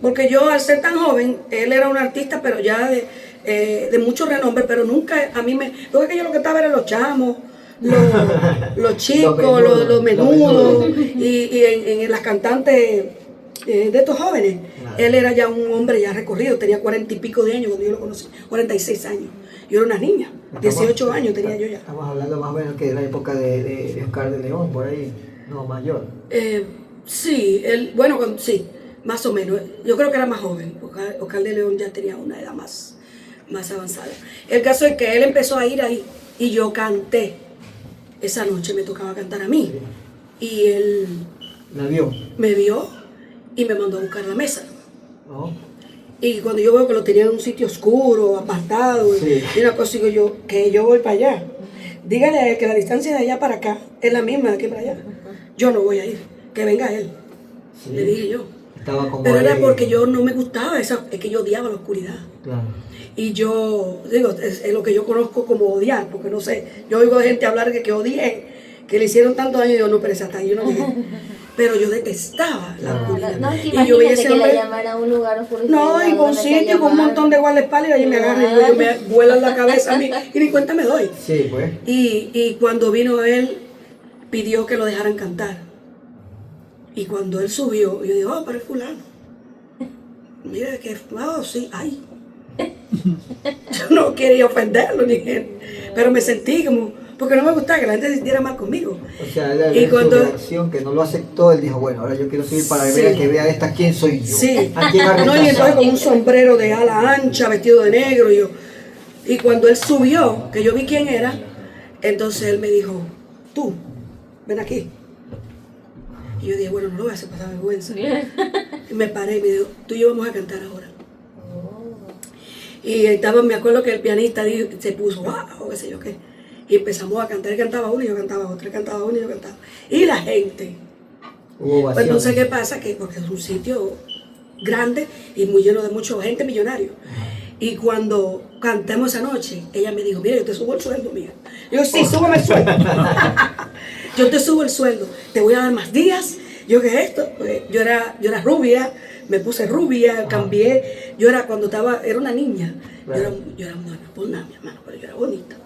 Porque yo, al ser tan joven, él era un artista, pero ya de mucho renombre, pero nunca a mí me... Porque yo lo que estaba eran los chamos, los chicos, los menudos, y en las cantantes de estos jóvenes. Claro. Él era ya un hombre ya recorrido, tenía 40 y pico de años cuando yo lo conocí, 46 años. Yo era una niña, 18 años tenía yo ya. Estamos hablando más o menos que de la época de Oscar de León, por ahí, no, mayor. Sí, sí, más o menos. Yo creo que era más joven, porque Oscar de León ya tenía una edad más avanzada. El caso es que él empezó a ir ahí y yo canté. Esa noche me tocaba cantar a mí. Sí. Y él me vio y me mandó a buscar la mesa. Oh. Y cuando yo veo que lo tenía en un sitio oscuro, apartado, sí, y una cosa, digo yo voy para allá. Dígale a él que la distancia de allá para acá es la misma de aquí para allá. Yo no voy a ir, que venga él. Sí. Le dije yo. Pero era porque yo no me gustaba, es que yo odiaba la oscuridad. Claro. Y yo, digo, es lo que yo conozco como odiar, porque no sé, yo oigo gente hablar que odié, que le hicieron tantos años, y yo no, pero hasta ahí yo no dije. Pero yo detestaba la oscuridad. No, es que y yo veía ese hombre, la llamara a un lugar oscuro. No, y con un sitio con un montón de guardaespaldas, y ahí me agarran y yo me vuelan la cabeza a mí, y ni cuenta me doy. Sí, pues. Y cuando vino él, pidió que lo dejaran cantar. Y cuando él subió, yo digo, pero es fulano. Mira que, sí, ay. Yo no quería ofenderlo, pero me sentí como... Porque no me gustaba que la gente se sintiera mal conmigo. O sea, él su reacción que no lo aceptó, él dijo, bueno, ahora yo quiero subir para ver que vea esta quién soy yo. Sí. No, y entonces con un sombrero de ala ancha, vestido de negro. Y cuando él subió, que yo vi quién era, entonces él me dijo, tú, ven aquí. Y yo dije, bueno, no lo voy a hacer pasar vergüenza. Y me paré y me dijo, tú y yo vamos a cantar ahora. Y me acuerdo que el pianista se puso, wow, qué sé yo qué. Y empezamos a cantar, él cantaba uno y yo cantaba otro, él cantaba uno y yo cantaba. Y la gente. Pues entonces, ¿qué pasa? Que porque es un sitio grande y muy lleno de mucha gente millonaria. Y cuando cantemos esa noche, ella me dijo, mira, yo te subo el sueldo, mía. Yo, sí, súbeme el sueldo. Yo te subo el sueldo, te voy a dar más días. Yo, ¿qué es esto? Pues, yo era rubia, me puse rubia, cambié. Yo era, cuando era una niña, yo era muy buena, mi hermano, pero yo era bonita.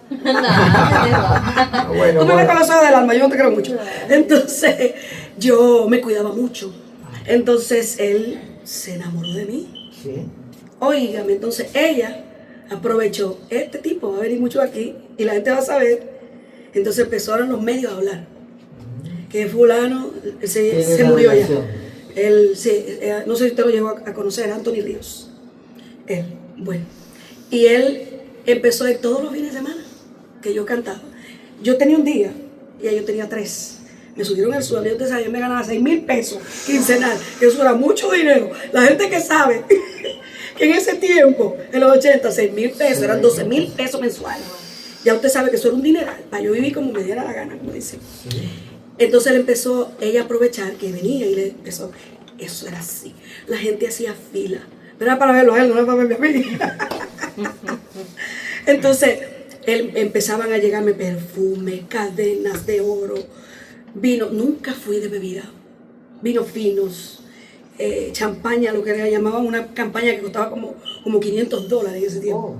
Bueno, Tú me ves con los ojos del alma, yo no te creo mucho. Entonces, yo me cuidaba mucho. Entonces, él se enamoró de mí. Sí. Óigame, entonces ella aprovechó, este tipo va a venir mucho aquí y la gente va a saber. Entonces empezaron los medios a hablar. Que fulano se murió ya. Él, no sé si usted lo llegó a conocer, Anthony Ríos. Él, bueno. Y él empezó a ir todos los fines de semana que yo cantaba. Yo tenía un día y yo tenía 3. Me subieron el sueldo y usted sabe, yo me ganaba 6,000 pesos quincenal, que eso era mucho dinero. La gente que sabe que en ese tiempo, en los 80, 6,000 pesos, eran 12,000 pesos mensuales. Ya usted sabe que eso era un dineral, para yo vivir como me diera la gana, como dicen. Entonces ella a aprovechar que venía y le empezó, eso era así. La gente hacía fila, pero era para verlo a él, no era para verme a mí. Entonces, empezaban a llegarme perfumes, cadenas de oro, vino, nunca fui de bebida, vinos finos, champaña, lo que le llamaban una campaña que costaba como $500 en ese tiempo.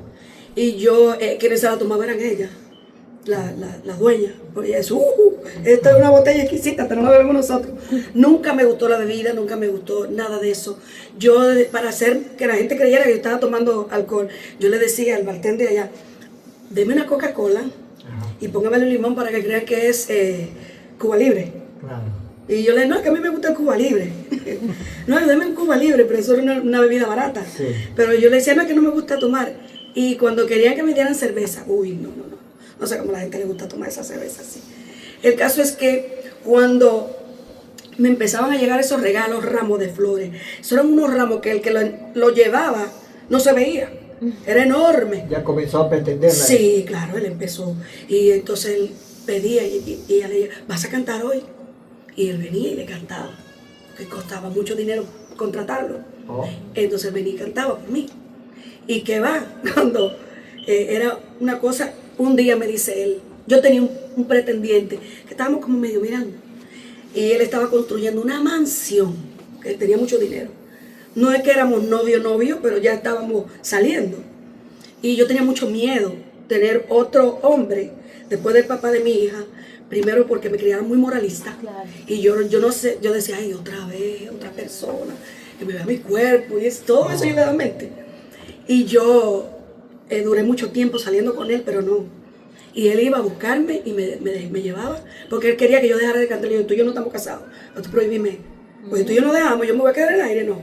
Y yo, quienes se la tomaban eran ellas, la dueña. Porque ella decía, esta es una botella exquisita, pero no la bebemos nosotros. Nunca me gustó la bebida, nunca me gustó nada de eso. Yo, para hacer que la gente creyera que yo estaba tomando alcohol, yo le decía al bartender allá, deme una Coca-Cola y póngame el limón para que crean que es Cuba Libre. Claro. Y yo le dije, no, es que a mí me gusta el Cuba Libre. No, deme un Cuba Libre, pero eso era una bebida barata. Sí. Pero yo le decía, no, es que no me gusta tomar. Y cuando querían que me dieran cerveza, no sé cómo a la gente le gusta tomar esa cerveza así. El caso es que cuando me empezaban a llegar esos regalos, ramos de flores, esos eran unos ramos que el que lo llevaba no se veía. Era enorme. Ya comenzó a pretenderla. Sí, claro, él empezó. Y entonces él pedía y ella le decía, ¿vas a cantar hoy? Y él venía y le cantaba, que costaba mucho dinero contratarlo. Entonces él venía y cantaba por mí. Y que va, cuando era una cosa, un día me dice él, yo tenía un pretendiente, que estábamos como medio mirando, y él estaba construyendo una mansión, que él tenía mucho dinero. No es que éramos novio, pero ya estábamos saliendo. Y yo tenía mucho miedo tener otro hombre, después del papá de mi hija, primero porque me criaron muy moralista. Claro. Y yo no sé, yo decía, ay, otra vez, otra persona, que me vea mi cuerpo, y todo eso yo le daba en mente. Y yo duré mucho tiempo saliendo con él, pero no. Y él iba a buscarme y me llevaba, porque él quería que yo dejara de cantar. Le digo, tú y yo no estamos casados, no te prohibíme. Porque tú y yo no dejamos, yo me voy a quedar en el aire, no.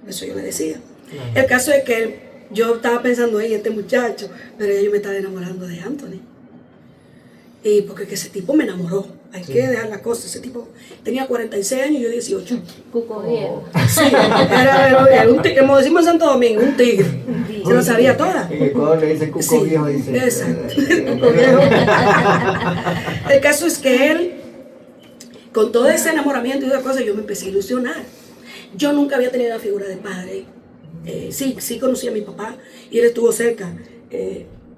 Eso yo le decía. Claro. El caso es que yo estaba pensando, este muchacho, pero yo me estaba enamorando de Anthony. Y porque que ese tipo me enamoró. Hay que dejar las cosas. Ese tipo tenía 46 años y yo 18. Cuco viejo. Sí, era un tigre, como decimos en Santo Domingo, un tigre. Se lo sabía toda. En Ecuador le dicen cuco viejo, dice. Exacto, cuco viejo. El caso es que él, con todo ese enamoramiento y esas cosas, yo me empecé a ilusionar. Yo nunca había tenido la figura de padre. Sí conocí a mi papá y él estuvo cerca.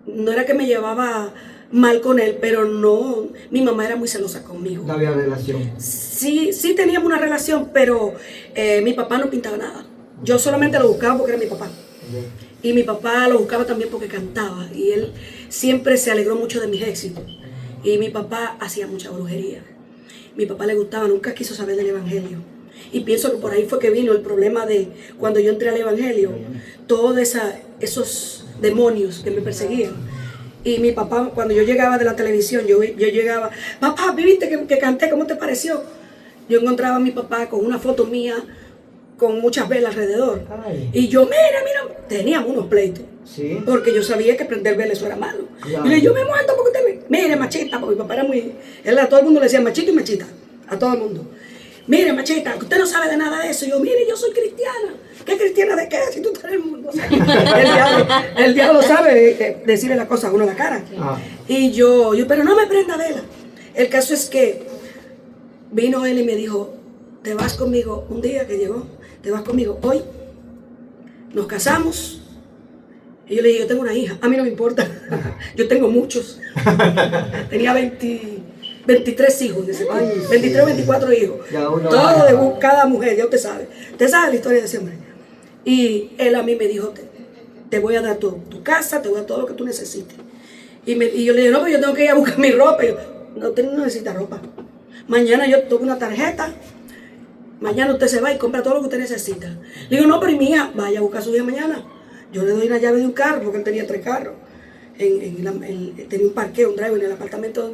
No era que me llevaba mal con él, pero no, mi mamá era muy celosa conmigo. No había relación. Sí teníamos una relación, pero mi papá no pintaba nada. Yo solamente lo buscaba porque era mi papá. Y mi papá lo buscaba también porque cantaba. Y él siempre se alegró mucho de mis éxitos. Y mi papá hacía mucha brujería. Mi papá le gustaba, nunca quiso saber del evangelio. Y pienso que por ahí fue que vino el problema de cuando yo entré al evangelio, todos esos demonios que me perseguían. Y mi papá, cuando yo llegaba de la televisión, yo llegaba, papá, ¿viste que canté? ¿Cómo te pareció? Yo encontraba a mi papá con una foto mía, con muchas velas alrededor. Ay. Y yo, mira, teníamos unos pleitos. ¿Sí? Porque yo sabía que prender velas eso era malo. Claro. Y le digo, yo me muerto porque usted mire, machita, porque mi papá era muy, a todo el mundo le decía machito y machita, a todo el mundo. Mire, machita, usted no sabe de nada de eso. Y yo, mire, yo soy cristiana. ¿Qué cristiana de qué? Si tú estás en el mundo. O sea, el diablo sabe decirle las cosas a uno en la cara. Ah. Y yo, pero no me prenda vela. El caso es que vino él y me dijo, te vas conmigo un día que llegó, te vas conmigo hoy, nos casamos Y yo le dije, yo tengo una hija, a mí no me importa, yo tengo muchos. Tenía 23 hijos, en ese tiempo. 23 o 24 hijos. Todo de cada mujer, ya usted sabe. Usted sabe la historia de ese hombre. Y él a mí me dijo, te voy a dar tu casa, te voy a dar todo lo que tú necesites. Y yo le dije, no, pero yo tengo que ir a buscar mi ropa. Y yo, no, usted no necesita ropa. Mañana yo tomo una tarjeta, mañana usted se va y compra todo lo que usted necesita. Le digo, no, pero mi hija, vaya a buscar a su hija mañana. Yo le doy una llave de un carro, porque él tenía 3 carros. Tenía un parqueo, un drive en el apartamento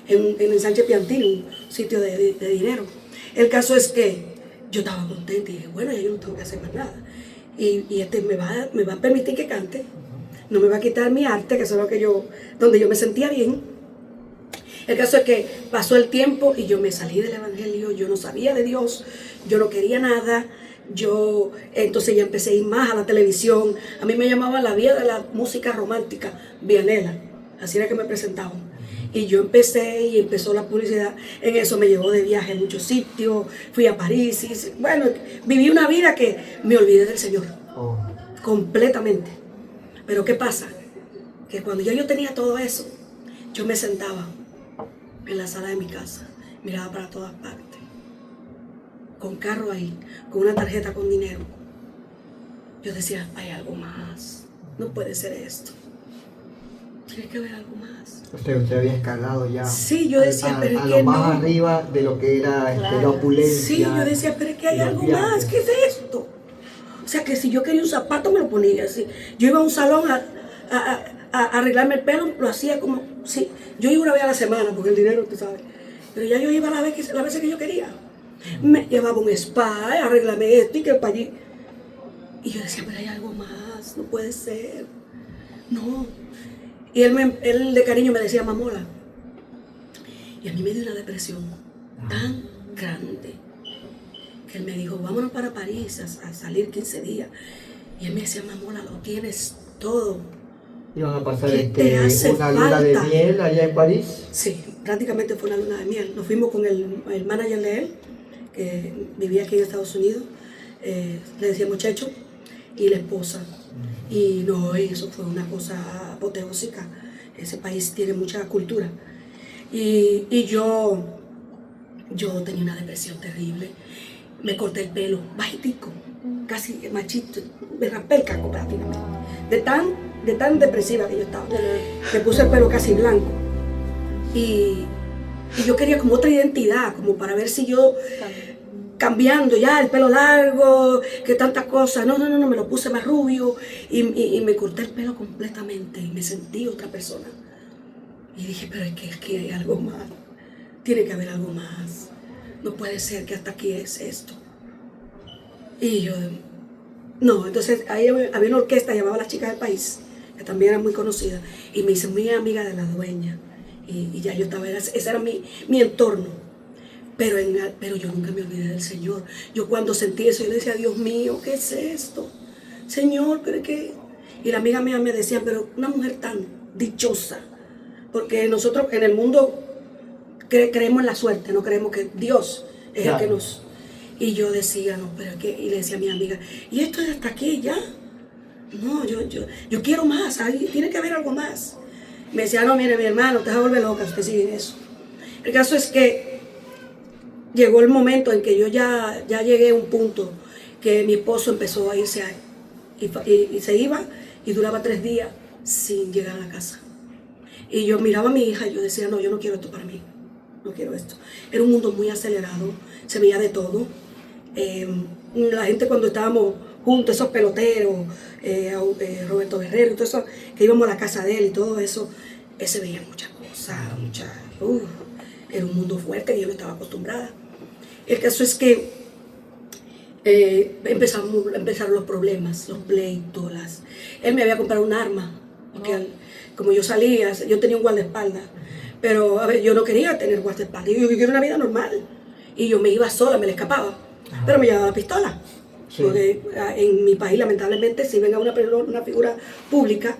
en el Sánchez Piantini, un sitio de dinero. El caso es que yo estaba contenta y dije, bueno, ya yo no tengo que hacer más nada. Y me va a permitir que cante, no me va a quitar mi arte, que eso es lo que donde yo me sentía bien. El caso es que pasó el tiempo y yo me salí del evangelio, yo no sabía de Dios, yo no quería nada. Entonces ya empecé a ir más a la televisión. A mí me llamaban la vía de la música romántica, Vianela, así era que me presentaban. Y yo empecé y empezó la publicidad. En eso me llevó de viaje a muchos sitios, fui a París. Bueno, viví una vida que me olvidé del Señor, completamente. Pero ¿qué pasa? Que cuando yo tenía todo eso, yo me sentaba en la sala de mi casa, miraba para todas partes, con carro ahí, con una tarjeta con dinero. Yo decía, hay algo más, no puede ser esto, tiene que haber algo más. Usted había escalado ya. Sí, yo decía, pero es a que lo más no. arriba de lo que era la opulencia. Sí, yo decía, pero es que hay algo más, ¿qué es esto? O sea, que si yo quería un zapato me lo ponía así. Yo iba a un salón a arreglarme el pelo, lo hacía como, sí, yo iba una vez a la semana, porque el dinero, tú sabes, pero ya yo iba las veces que yo quería. Me llevaba un spa, arréglame esto y que para allí. Y yo decía, pero hay algo más, no puede ser, no. Y él de cariño me decía, mamola. Y a mí me dio una depresión tan grande, que él me dijo, vámonos para París a salir 15 días. Y él me decía, mamola, lo tienes todo. ¿Iban a pasar una luna de miel allá en París? Sí, prácticamente fue una luna de miel. Nos fuimos con el manager de él, que vivía aquí en Estados Unidos, le decíamos Checho, y la esposa. Y no, eso fue una cosa apoteósica. Ese país tiene mucha cultura. Y yo tenía una depresión terrible. Me corté el pelo, bajitico, casi machito, me raspé el caco prácticamente. De tan depresiva que yo estaba. Me puse el pelo casi blanco. Y yo quería como otra identidad, como para ver si yo cambiando ya el pelo largo, que tantas cosas. No, me lo puse más rubio y me corté el pelo completamente y me sentí otra persona. Y dije, pero es que hay algo más, tiene que haber algo más. No puede ser que hasta aquí es esto. Y yo, no, entonces ahí había una orquesta llamada Las Chicas del País, que también era muy conocida, y me hice muy amiga de la dueña. Y ya yo estaba, ese era mi entorno. Pero yo nunca me olvidé del Señor. Yo cuando sentí eso, yo decía, Dios mío, ¿qué es esto? Señor, ¿pero qué? Y la amiga mía me decía, pero una mujer tan dichosa. Porque nosotros en el mundo creemos en la suerte, no creemos que Dios es el que nos... Y yo decía, no, pero qué, y le decía a mi amiga, ¿y esto es hasta aquí ya? No, yo quiero más, ahí tiene que haber algo más. Me decía, no, mire, mi hermano, usted se vuelve loca, usted sigue en eso. El caso es que llegó el momento en que yo ya llegué a un punto que mi esposo empezó a irse y se iba y duraba 3 días sin llegar a la casa. Y yo miraba a mi hija y yo decía, no, yo no quiero esto para mí, no quiero esto. Era un mundo muy acelerado, se veía de todo. La gente cuando estábamos juntos, esos peloteros, Roberto Guerrero y todo eso, que íbamos a la casa de él y todo eso, se veía muchas cosas, era un mundo fuerte que yo no estaba acostumbrada. El caso es que empezaron los problemas, los pleitos. Él me había comprado un arma, porque como yo salía, yo tenía un guardaespaldas, pero a ver, yo no quería tener guardaespaldas, yo quería una vida normal. Y yo me iba sola, me le escapaba, pero me llevaba la pistola. Sí. Porque en mi país, lamentablemente, si venga una figura pública,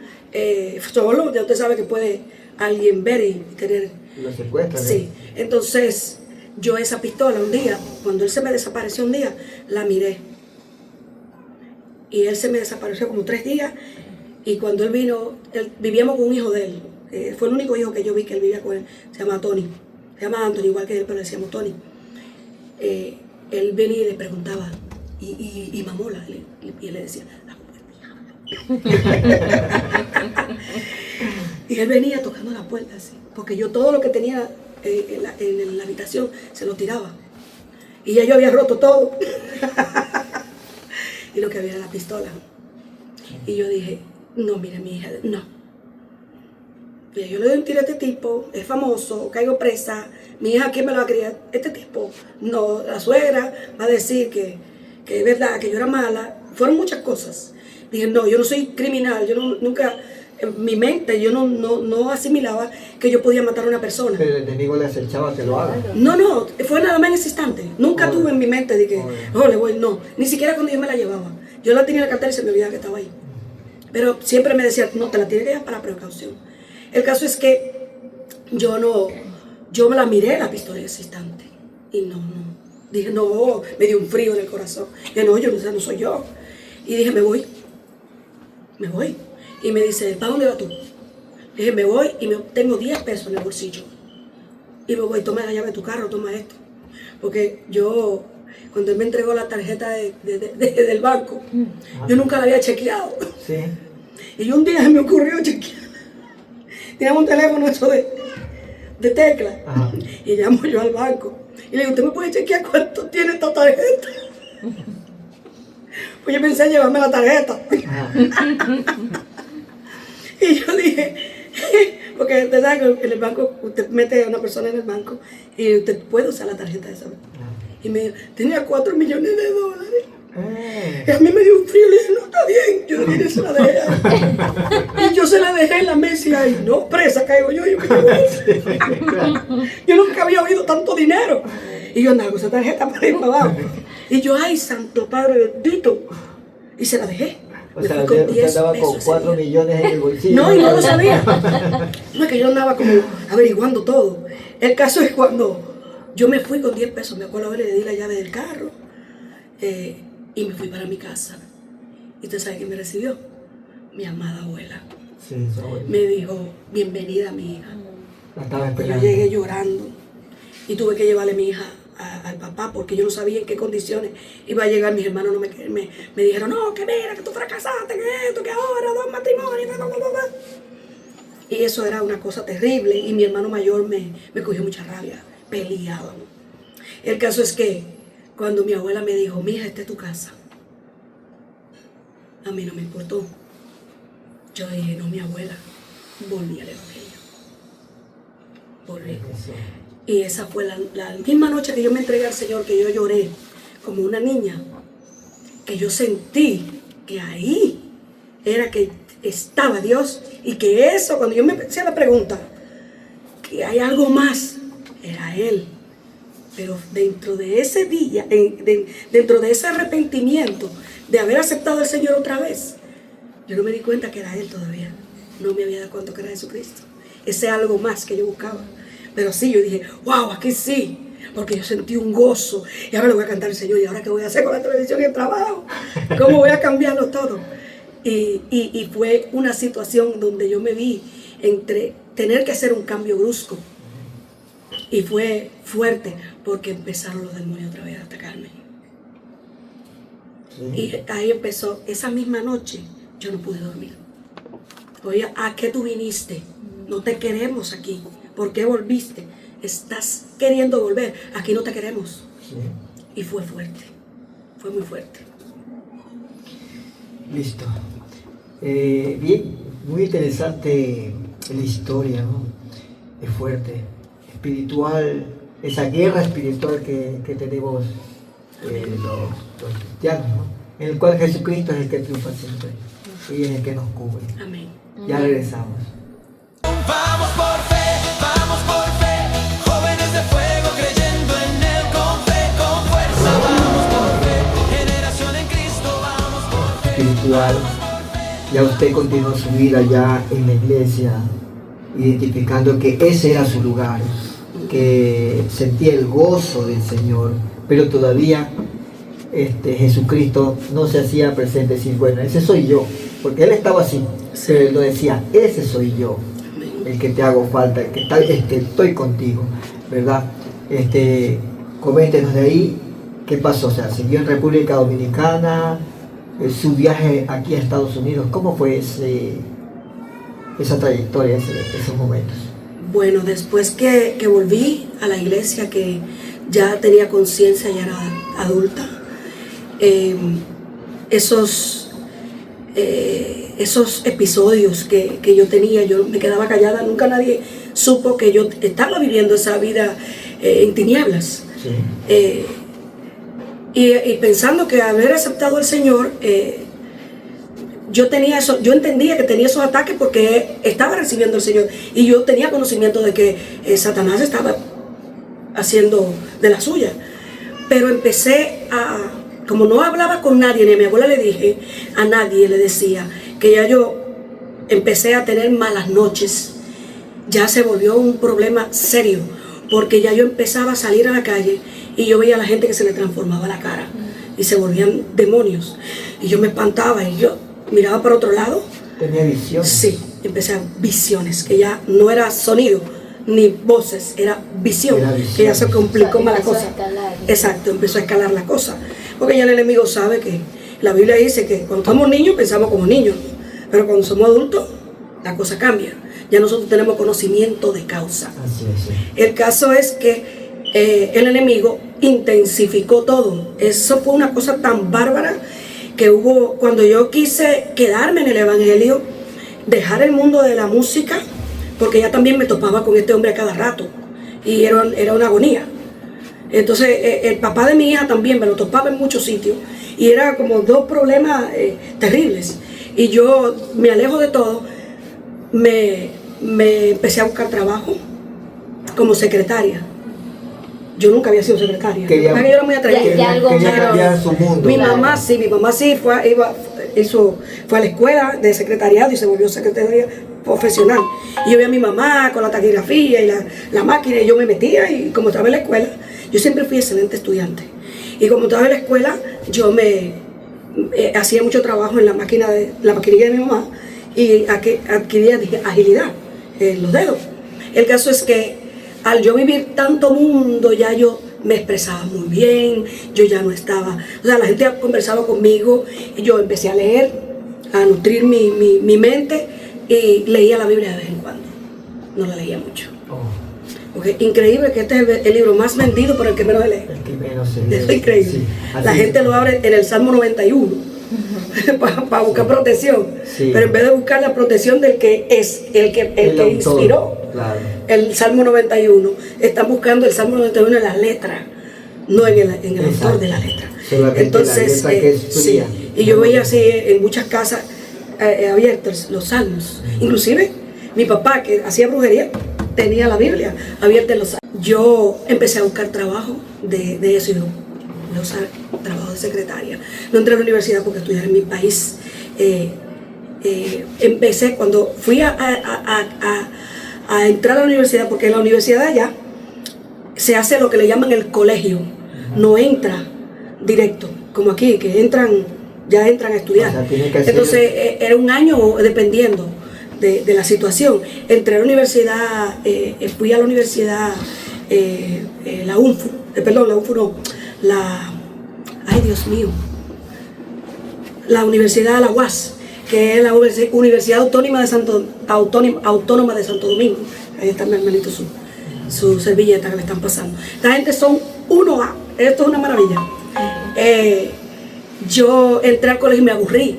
solo, ya usted sabe que puede alguien ver y tener... Lo secuestran. Sí, entonces yo esa pistola un día, cuando él se me desapareció un día, la miré. Y él se me desapareció como 3 días Y cuando él vino, vivíamos con un hijo de él. Fue el único hijo que yo vi que él vivía con él. Se llama Tony. Se llama Anthony, igual que él, pero le decíamos Tony. Él venía y le preguntaba, y mamola, y él le decía, y él venía tocando la puerta así, porque yo todo lo que tenía en la habitación se lo tiraba. Y ya yo había roto todo. Y lo que había era la pistola. Y yo dije, no, mire, mi hija, no. Mira, yo le doy un tiro a este tipo, es famoso, caigo presa, mi hija, ¿quién me lo va a criar? Este tipo, no, la suegra va a decir que es verdad, que yo era mala. Fueron muchas cosas. Dije, no, yo no soy criminal, yo nunca, en mi mente, yo no asimilaba que yo podía matar a una persona. Pero el enemigo le acechaba que lo haga. No, fue nada más en ese instante. Nunca tuve en mi mente de que, le voy, no. Ni siquiera cuando yo me la llevaba. Yo la tenía en la cartera y se me olvidaba que estaba ahí. Pero siempre me decía, no, te la tienes que llevar para precaución. El caso es que yo me la miré la pistola en ese instante. Y no. Dije, no, me dio un frío en el corazón. Dije, no, no soy yo. Y dije, me voy. Y me dice, ¿para dónde vas tú? Dije, me voy y tengo 10 pesos en el bolsillo. Y me voy, toma la llave de tu carro, toma esto. Porque yo, cuando él me entregó la tarjeta del banco, yo nunca la había chequeado. Sí. Y un día se me ocurrió chequear. Teníamos un teléfono eso de tecla. Ajá. Y llamo yo al banco. Y le digo, ¿usted me puede chequear cuánto tiene esta tarjeta? Pues yo pensé en llevarme la tarjeta. Y yo dije, porque usted sabe que en el banco, usted mete a una persona en el banco y usted puede usar la tarjeta de esa vez. Y me dijo, tenía $4 millones. Y a mí me dio un frío, le dije, no, está bien, yo le dije, se la dejé ahí. Y yo se la dejé en la mesa y ahí, no, presa caigo yo me llevo eso. Yo nunca había oído tanto dinero. Y yo andaba con esa tarjeta para ir para abajo. Y yo, ay, santo padre bendito. Y se la dejé. O sea, usted andaba con 4 millones en el bolsillo. No, y no lo sabía. No, es que yo andaba como averiguando todo. El caso es cuando yo me fui con 10 pesos, me acuerdo, le di la llave del carro. Y me fui para mi casa. ¿Y usted sabe quién me recibió? Mi amada abuela. Sí, su abuela. Me dijo, bienvenida mi hija. La estaba esperando. Yo llegué llorando y tuve que llevarle a mi hija al papá porque yo no sabía en qué condiciones iba a llegar. Mis hermanos me dijeron, no, que mira, que tú fracasaste, que esto, que ahora, 2 matrimonios, bla, bla, bla, bla. Y eso era una cosa terrible y mi hermano mayor me cogió mucha rabia, peleábamos. El caso es que cuando mi abuela me dijo, mija, esta es tu casa, a mí no me importó. Yo dije, no, mi abuela, volví al evangelio. Volví. Y esa fue la misma noche que yo me entregué al Señor, que yo lloré como una niña, que yo sentí que ahí era que estaba Dios y que eso, cuando yo me hacía la pregunta, que hay algo más, era Él. Pero dentro de ese día, dentro de ese arrepentimiento de haber aceptado al Señor otra vez, yo no me di cuenta que era Él todavía. No me había dado cuenta que era Jesucristo. Ese algo más que yo buscaba. Pero sí, yo dije, wow, aquí sí. Porque yo sentí un gozo. Y ahora le voy a cantar al Señor. ¿Y ahora qué voy a hacer con la televisión y el trabajo? ¿Cómo voy a cambiarlo todo? Y fue una situación donde yo me vi entre tener que hacer un cambio brusco. Y fue fuerte porque empezaron los demonios otra vez a atacarme. Sí. Y ahí empezó, esa misma noche yo no pude dormir. Oye, ¿a qué tú viniste? No te queremos aquí. ¿Por qué volviste? Estás queriendo volver. Aquí no te queremos. Sí. Y fue fuerte. Fue muy fuerte. Listo. Bien, muy interesante la historia, ¿no? Es fuerte. Espiritual, esa guerra espiritual que tenemos los cristianos, ¿no? En el cual Jesucristo es el que triunfa siempre y es el que nos cubre. Amén. Ya regresamos. Vamos por fe, jóvenes de fuego creyendo en Él con fuerza, vamos por fe, generación en Cristo, vamos por fe. Espiritual, ya usted continuó su vida ya en la iglesia, identificando que ese era su lugar, que sentía el gozo del Señor, pero todavía Jesucristo no se hacía presente, decir, bueno, ese soy yo, porque él estaba así, pero él lo decía, ese soy yo, el que te hago falta, el que estoy contigo, ¿verdad? Coméntenos de ahí, ¿qué pasó? O sea, siguió en República Dominicana, su viaje aquí a Estados Unidos, ¿cómo fue esa trayectoria, esos momentos? Bueno, después que volví a la iglesia, que ya tenía conciencia, ya era adulta, esos episodios que yo tenía, yo me quedaba callada, nunca nadie supo que yo estaba viviendo esa vida en tinieblas. Sí. Y pensando que haber aceptado al Señor, yo entendía que tenía esos ataques porque estaba recibiendo al Señor y yo tenía conocimiento de que Satanás estaba haciendo de la suya. Pero empecé como no hablaba con nadie, ni a mi abuela le dije, a nadie le decía, que ya yo empecé a tener malas noches. Ya se volvió un problema serio, porque ya yo empezaba a salir a la calle y yo veía a la gente que se le transformaba la cara y se volvían demonios. Y yo me espantaba y yo miraba para otro lado. ¿Tenía visiones? Sí, empecé a visiones, que ya no era sonido ni voces, era visión, que ya se complicó más la cosa. Exacto, empezó a escalar la cosa. Porque ya el enemigo sabe que la Biblia dice que cuando somos niños pensamos como niños, pero cuando somos adultos la cosa cambia. Ya nosotros tenemos conocimiento de causa. Así es, sí. El caso es que el enemigo intensificó todo. Eso fue una cosa tan bárbara que hubo cuando yo quise quedarme en el evangelio, dejar el mundo de la música, porque ya también me topaba con este hombre a cada rato y era una agonía. Entonces el papá de mi hija también me lo topaba en muchos sitios y era como dos problemas terribles. Y yo me alejo de todo, me empecé a buscar trabajo como secretaria. Yo nunca había sido secretaria. Yo era muy atrevida. Quería cambiar su mundo. Mi mamá sí fue a la escuela de secretariado y se volvió secretaria profesional. Y yo veía a mi mamá con la taquigrafía y la máquina y yo me metía y como estaba en la escuela, yo siempre fui excelente estudiante. Y como estaba en la escuela, yo hacía mucho trabajo en la maquinilla de mi mamá y adquiría agilidad en los dedos. El caso es que al yo vivir tanto mundo, ya yo me expresaba muy bien, yo ya no estaba, o sea, la gente conversaba conmigo y yo empecé a leer, a nutrir mi mente y leía la Biblia de vez en cuando, no la leía mucho. Porque increíble que este es el libro más vendido, pero el que menos lee. El que menos se lee. Es increíble. Sí, la gente lo abre en el Salmo 91 para buscar protección, sí. Pero en vez de buscar la protección del que es, el que inspiró, claro. El Salmo 91, están buscando el Salmo 91 en las letras, no en el autor de la letra. Entonces, la letra que es fría. Sí, y yo veía así en muchas casas abiertos los salmos. Inclusive mi papá, que hacía brujería, tenía la Biblia abierta en los salmos. Yo empecé a buscar trabajo de eso y trabajo de secretaria. No entré a la universidad porque estudiar en mi país. Empecé cuando fui a entrar a la universidad, porque en la universidad allá se hace lo que le llaman el colegio. No entra directo, como aquí, que ya entran a estudiar. O sea, entonces era un año dependiendo de la situación. Entré a la universidad, fui a la universidad, la UNFU, la UNFU no, ay Dios mío, la Universidad de la UAS, que es la Universidad Autónoma de Santo Domingo. Ahí está mi hermanito su servilleta que le están pasando. La gente son 1A, esto es una maravilla. Yo entré al colegio y me aburrí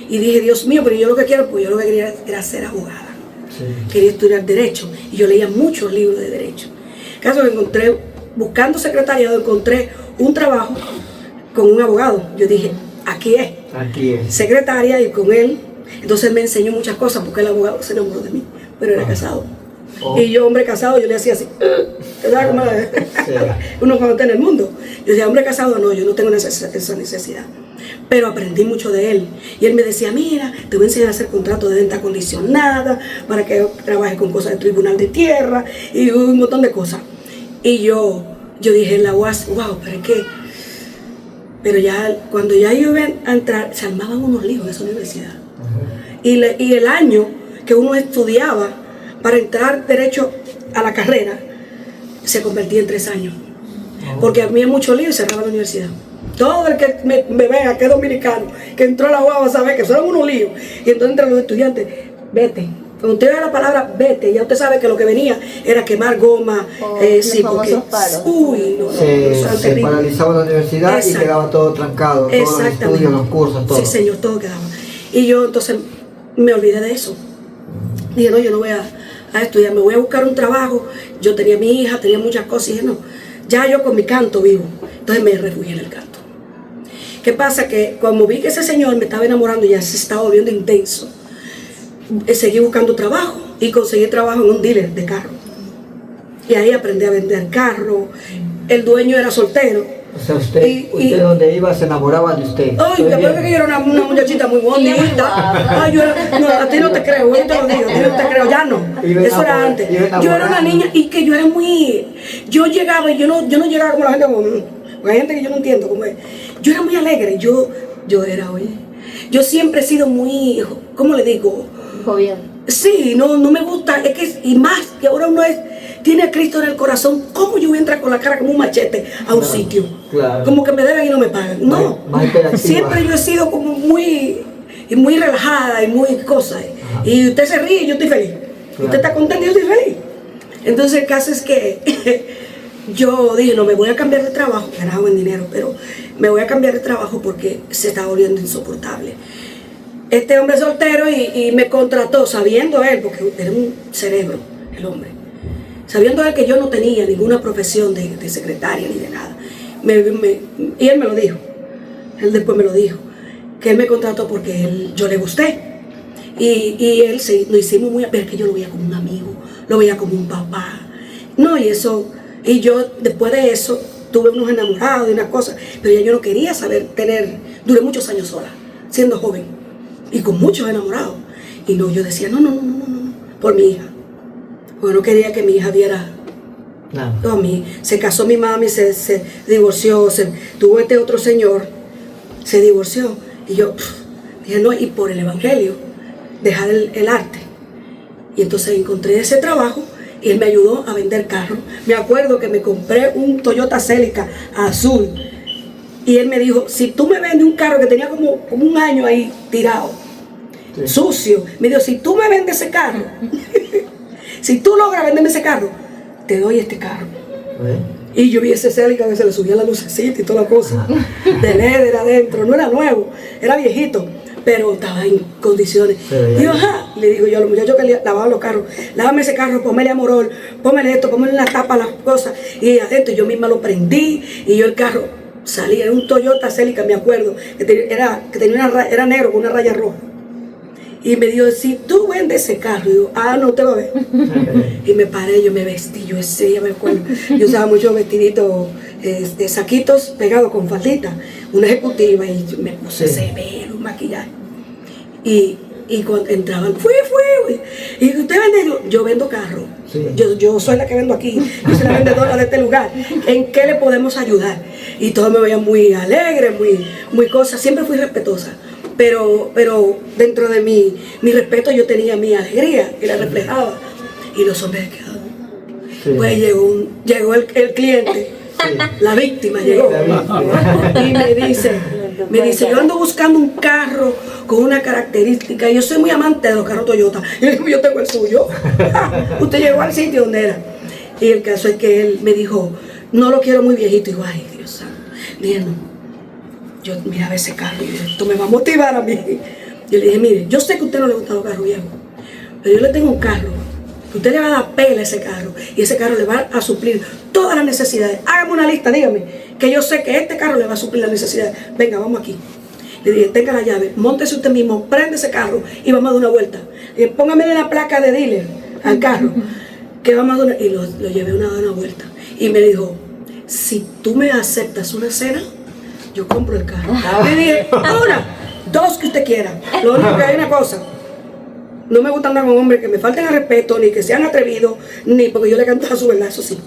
y dije, Dios mío, pero yo lo que quería era ser abogada. Sí. Quería estudiar Derecho y yo leía muchos libros de Derecho. Caso que buscando secretariado, encontré un trabajo con un abogado. Yo dije, aquí es. Secretaria, y con él, entonces me enseñó muchas cosas porque el abogado se enamoró de mí, pero era casado. Y yo, hombre casado, yo le hacía así, ¿sabes cómo es? Sí. Uno cuando está en el mundo. Yo decía, hombre casado, no, yo no tengo esa necesidad. Pero aprendí mucho de él. Y él me decía, mira, te voy a enseñar a hacer contratos de venta acondicionada para que trabajes con cosas del Tribunal de Tierra y un montón de cosas. Y yo dije en la UAS, wow, pero es que Pero ya cuando ya yo iba a entrar, se armaban unos líos en esa universidad. Y el año que uno estudiaba para entrar derecho a la carrera, se convertía en 3 años. Porque había mucho lío y cerraba la universidad. Todo el que me vea que es dominicano, que entró a la UAS, va a saber que son unos líos. Y entonces entre los estudiantes, vete. Cuando usted vea la palabra vete, ya usted sabe que lo que venía era quemar goma. Sí, porque palos. uy, no, Se paralizaba la universidad. Exacto. Y quedaba todo trancado, todos los estudios, los cursos, todo. Sí, señor, todo quedaba. Y yo entonces me olvidé de eso. Dije, no, yo no voy a estudiar, me voy a buscar un trabajo. Yo tenía mi hija, tenía muchas cosas y dije, no, ya yo con mi canto vivo. Entonces me refugié en el canto. ¿Qué pasa? Que como vi que ese señor me estaba enamorando y ya se estaba volviendo intenso, seguí buscando trabajo y conseguí trabajo en un dealer de carro. Y ahí aprendí a vender carro. El dueño era soltero. O sea, usted donde iba se enamoraba de usted. Ay, que yo era una muchachita muy bonita. Ay, no, a ti no te creo, yo te lo digo, a ti no te creo, ya no. Eso era antes. Yo era una niña y que yo era muy... Yo llegaba y yo no llegaba como la gente, porque hay gente que yo no entiendo cómo es. Yo era muy alegre, yo era, oye, yo siempre he sido muy, ¿cómo le digo? Jovial. Sí, no me gusta, es que, y más, que ahora uno tiene a Cristo en el corazón, ¿cómo yo voy a entrar con la cara como un machete a un sitio? Claro. Como que me deben y no me pagan. No, siempre yo he sido como muy relajada y muy cosa. Y usted se ríe y yo estoy feliz. Claro. Usted está contento y yo estoy feliz. Entonces el caso es que yo dije, no, me voy a cambiar de trabajo, ganaba buen dinero, pero me voy a cambiar de trabajo porque se está volviendo insoportable. Este hombre soltero y me contrató sabiendo él, porque era un cerebro el hombre, sabiendo él que yo no tenía ninguna profesión de secretaria ni de nada. Y él me lo dijo, él después me lo dijo, que él me contrató porque yo le gusté. Y él nos hicimos muy, pero es que yo lo veía como un amigo, lo veía como un papá. No, y yo después de eso tuve unos enamorados y unas cosas, pero ya yo no quería duré muchos años sola, siendo joven. Y con muchos enamorados. Y no, yo decía, no, por mi hija. Porque no quería que mi hija viera. No, se casó mi mami, se divorció, tuvo este otro señor, se divorció. Y yo dije, no, y por el evangelio, dejar el arte. Y entonces encontré ese trabajo y él me ayudó a vender carros. Me acuerdo que me compré un Toyota Celica azul. Y él me dijo, si tú me vendes un carro que tenía como un año ahí tirado, sí, sucio, me dijo, si tú me vendes ese carro, si tú logras venderme ese carro, te doy este carro. Y yo vi ese Celica que se le subía la lucecita y toda la cosa, de LED adentro, no era nuevo, era viejito, pero estaba en condiciones. Y yo, ajá, le digo yo a los muchachos que lavaban los carros, lávame ese carro, pómele amorol, pómele esto, pómele la tapa, las cosas, y adentro yo misma lo prendí, y yo el carro salía, era un Toyota Celica, me acuerdo, era negro con una raya roja. Y me dijo, si tú vendes ese carro, y digo, no te va a ver. Y me paré, yo me vestí, ya me acuerdo. Yo usaba muchos vestiditos de saquitos pegados con faldita, una ejecutiva, y me puse severo, un maquillaje. Y cuando entraban, fui. Y usted vende, yo vendo carro. Sí. Yo soy la que vendo aquí, yo soy la vendedora de este lugar. ¿En qué le podemos ayudar? Y todos me veían muy alegre, muy cosa. Siempre fui respetuosa. Pero dentro de mi respeto yo tenía mi alegría y la reflejaba. Y los hombres quedaron. Sí. Pues llegó el cliente, sí, la víctima llegó. Y me dice, yo ando buscando un carro con una característica. Yo soy muy amante de los carros Toyota. Y yo digo, yo tengo el suyo. Usted llegó al sitio donde era. Y el caso es que él me dijo, no lo quiero muy viejito. Y digo, ay, Dios santo. Dije, no. Yo miraba ese carro y dije, esto me va a motivar a mí. Yo le dije, mire, yo sé que a usted no le gustan los carros viejos, pero yo le tengo un carro que usted le va a dar pela a ese carro y ese carro le va a suplir todas las necesidades. Hágame una lista, dígame, que yo sé que este carro le va a suplir las necesidades. Venga, vamos aquí. Le dije, tenga la llave, móntese usted mismo, prende ese carro y vamos a dar una vuelta. Y póngame la placa de dealer al carro, que vamos a dar una... Y lo llevé a dar una vuelta. Y me dijo, si tú me aceptas una cena, yo compro el carro. Le dije, dos que usted quiera. Lo único que hay una cosa, no me gusta andar con hombres que me falten al respeto, ni que sean atrevidos, ni porque yo le canto a su verdad, eso sí,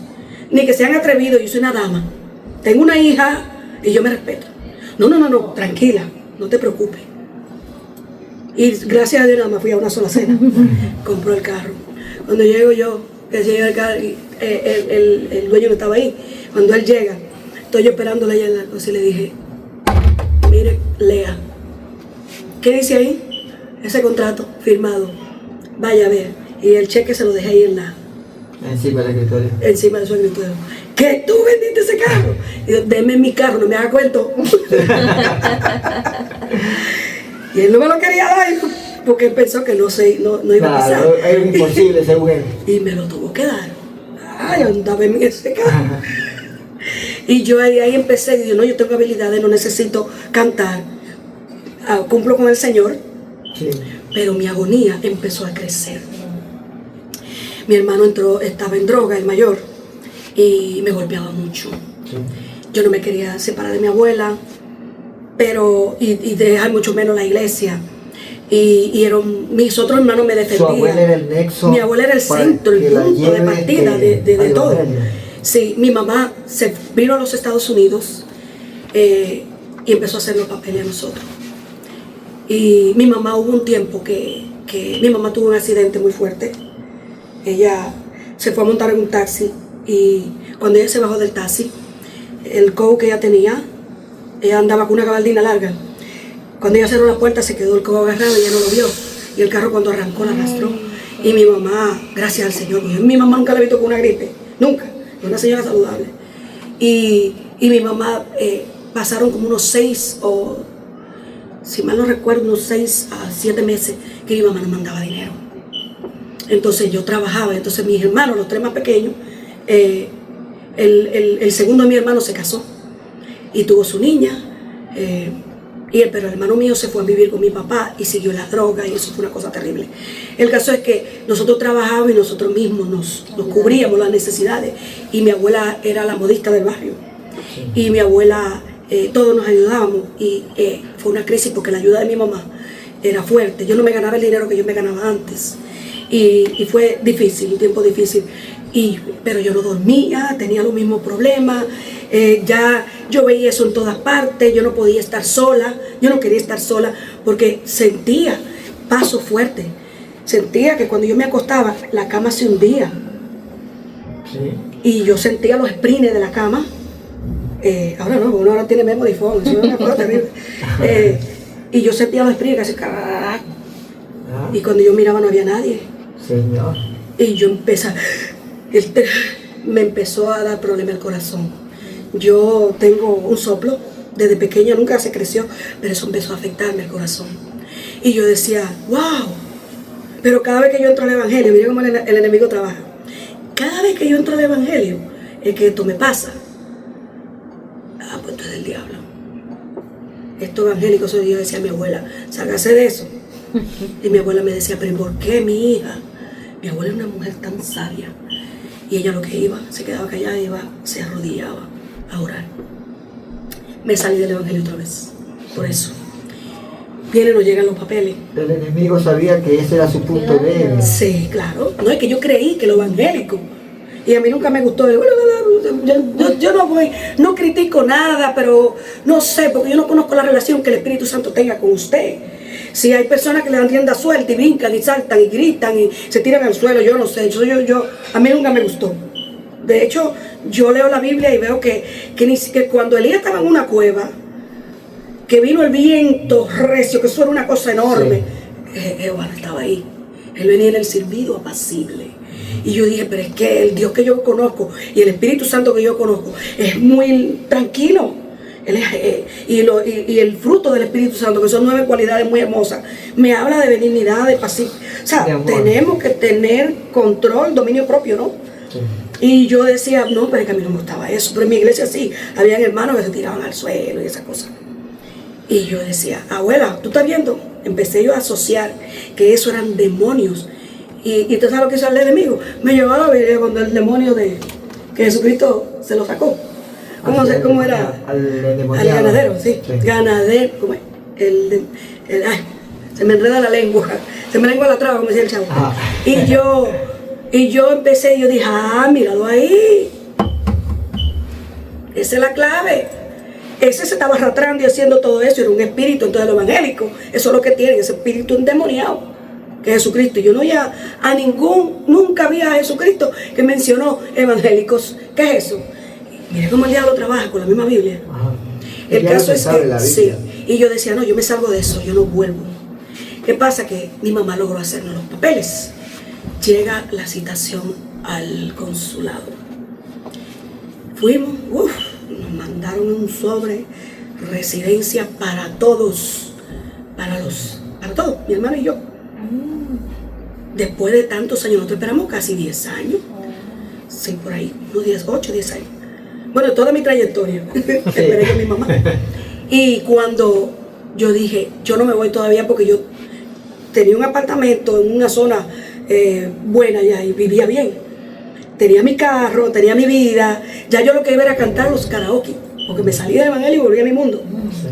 ni que sean atrevidos. Yo soy una dama, tengo una hija y yo me respeto. No, tranquila, no te preocupes. Y gracias a Dios nada más fui a una sola cena. Compró el carro. Cuando llego yo, que llega el carro, el dueño no estaba ahí. Cuando él llega, estoy yo esperándole allá en la cosa y le dije, mire, lea. ¿Qué dice ahí? Ese contrato firmado. Vaya a ver. Y el cheque se lo dejé ahí Encima del escritorio. encima de su escritorio. ¿Qué? ¿Tú vendiste ese carro? Y yo, deme mi carro, no me haga cuento. Y él no me lo quería dar porque él pensó que no iba a pasar. Claro, era imposible según él. Y me lo tuvo que dar. Ay, andaba en ese carro. Y yo ahí empecé, y dije, no, yo tengo habilidades, no necesito cantar. Cumplo con el Señor. Sí. Pero mi agonía empezó a crecer. Mi hermano estaba en droga, el mayor, y me golpeaba mucho. Sí. Yo no me quería separar de mi abuela, pero y dejar mucho menos la iglesia. Y mis otros hermanos me defendían. Su abuela era el nexo. Mi abuela era el centro, el punto de partida de todo. Sí, mi mamá se vino a los Estados Unidos y empezó a hacer los papeles a nosotros. Y mi mamá hubo un tiempo que mi mamá tuvo un accidente muy fuerte. Ella se fue a montar en un taxi y cuando ella se bajó del taxi, el codo que ella tenía, ella andaba con una gabardina larga. Cuando ella cerró la puerta se quedó el codo agarrado y ella no lo vio. Y el carro cuando arrancó la arrastró. Y mi mamá, gracias al Señor, mi mamá nunca la he visto con una gripe, nunca, es una señora saludable. Y mi mamá pasaron como unos 6 o, si mal no recuerdo, unos 6 a 7 meses que mi mamá no mandaba dinero. Entonces yo trabajaba, entonces mis hermanos, los 3 más pequeños, el segundo de mi hermano se casó y tuvo su niña, pero el hermano mío se fue a vivir con mi papá y siguió la droga y eso fue una cosa terrible. El caso es que nosotros trabajábamos y nosotros mismos nos cubríamos las necesidades y mi abuela era la modista del barrio y mi abuela, todos nos ayudábamos y fue una crisis porque la ayuda de mi mamá era fuerte. Yo no me ganaba el dinero que yo me ganaba antes. Y fue difícil, un tiempo difícil, pero yo no dormía, tenía los mismos problemas, ya yo veía eso en todas partes, yo no podía estar sola, yo no quería estar sola porque sentía pasos fuertes, sentía que cuando yo me acostaba la cama se hundía. Sí. Y yo sentía los sprines de la cama, ahora no, uno ahora tiene memory foam, eso es una cosa terrible, y yo sentía los sprines que hacían y cuando yo miraba no había nadie. Señor. Y yo me empezó a dar problema el corazón. Yo tengo un soplo, desde pequeña nunca se creció, pero eso empezó a afectarme el corazón. Y yo decía, wow, pero cada vez que yo entro al evangelio, mira cómo el enemigo trabaja. Cada vez que yo entro al evangelio, es que esto me pasa. Pues esto es del diablo. Esto evangélico, eso yo decía a mi abuela, sácase de eso. Y mi abuela me decía, pero ¿por qué mi hija? Mi abuela es una mujer tan sabia. Y ella lo que iba, se quedaba callada, se arrodillaba a orar. Me salí del evangelio otra vez, por eso. Vienen o llegan los papeles. El enemigo sabía que ese era su punto débil. Sí, claro. No, es que yo creí que lo evangélico. Y a mí nunca me gustó. Yo no critico nada, pero no sé, porque yo no conozco la relación que el Espíritu Santo tenga con usted. Si hay personas que le dan rienda suelta y brincan y saltan y gritan y se tiran al suelo, yo no sé. A mí nunca me gustó. De hecho, yo leo la Biblia y veo que cuando Elías estaba en una cueva, que vino el viento recio, que eso era una cosa enorme, Jehová estaba ahí. Él venía en el silbido apacible. Y yo dije, pero es que el Dios que yo conozco y el Espíritu Santo que yo conozco es muy tranquilo. Y el fruto del Espíritu Santo, que son 9 cualidades muy hermosas, me habla de benignidad, de paciencia. O sea, tenemos que tener control, dominio propio, ¿no? Sí. Y yo decía, no, pero es que a mí no me gustaba eso. Pero en mi iglesia sí, habían hermanos que se tiraban al suelo y esas cosas. Y yo decía, abuela, ¿tú estás viendo? Empecé yo a asociar que eso eran demonios. Y ¿tú sabes lo que hizo el enemigo? Me llevaba a la Biblia cuando el demonio que Jesucristo se lo sacó. ¿Cómo era? Al ganadero, sí. Ganadero, ¿cómo es? Se me enreda la lengua, se me lengua la traba, como decía el chavo. Y yo empecé, yo dije, míralo ahí. Esa es la clave. ese se estaba arrastrando y haciendo todo eso, era un espíritu. Entonces los evangélicos, eso es lo que tienen, ese espíritu endemoniado, que es Jesucristo. Yo no oía a nunca vi a Jesucristo que mencionó evangélicos. ¿Qué es eso? Mire cómo el diablo trabaja con la misma Biblia. Ajá. El caso es que, sí, Biblia. y yo decía, no, yo me salgo de eso, yo no vuelvo. ¿Qué pasa? Que mi mamá logró hacernos los papeles. Llega la citación al consulado. Fuimos, nos mandaron un sobre, residencia para todos, para todos, mi hermano y yo. Después de tantos años, nosotros esperamos casi 10 años, sí, por ahí, unos 10, 8, 10 años. Bueno, toda mi trayectoria, esperé con mi mamá. Y cuando yo dije, yo no me voy todavía porque yo tenía un apartamento en una zona buena ya y vivía bien. Tenía mi carro, tenía mi vida. Ya yo lo que iba era cantar los karaoke, porque me salí del evangelio y volví a mi mundo.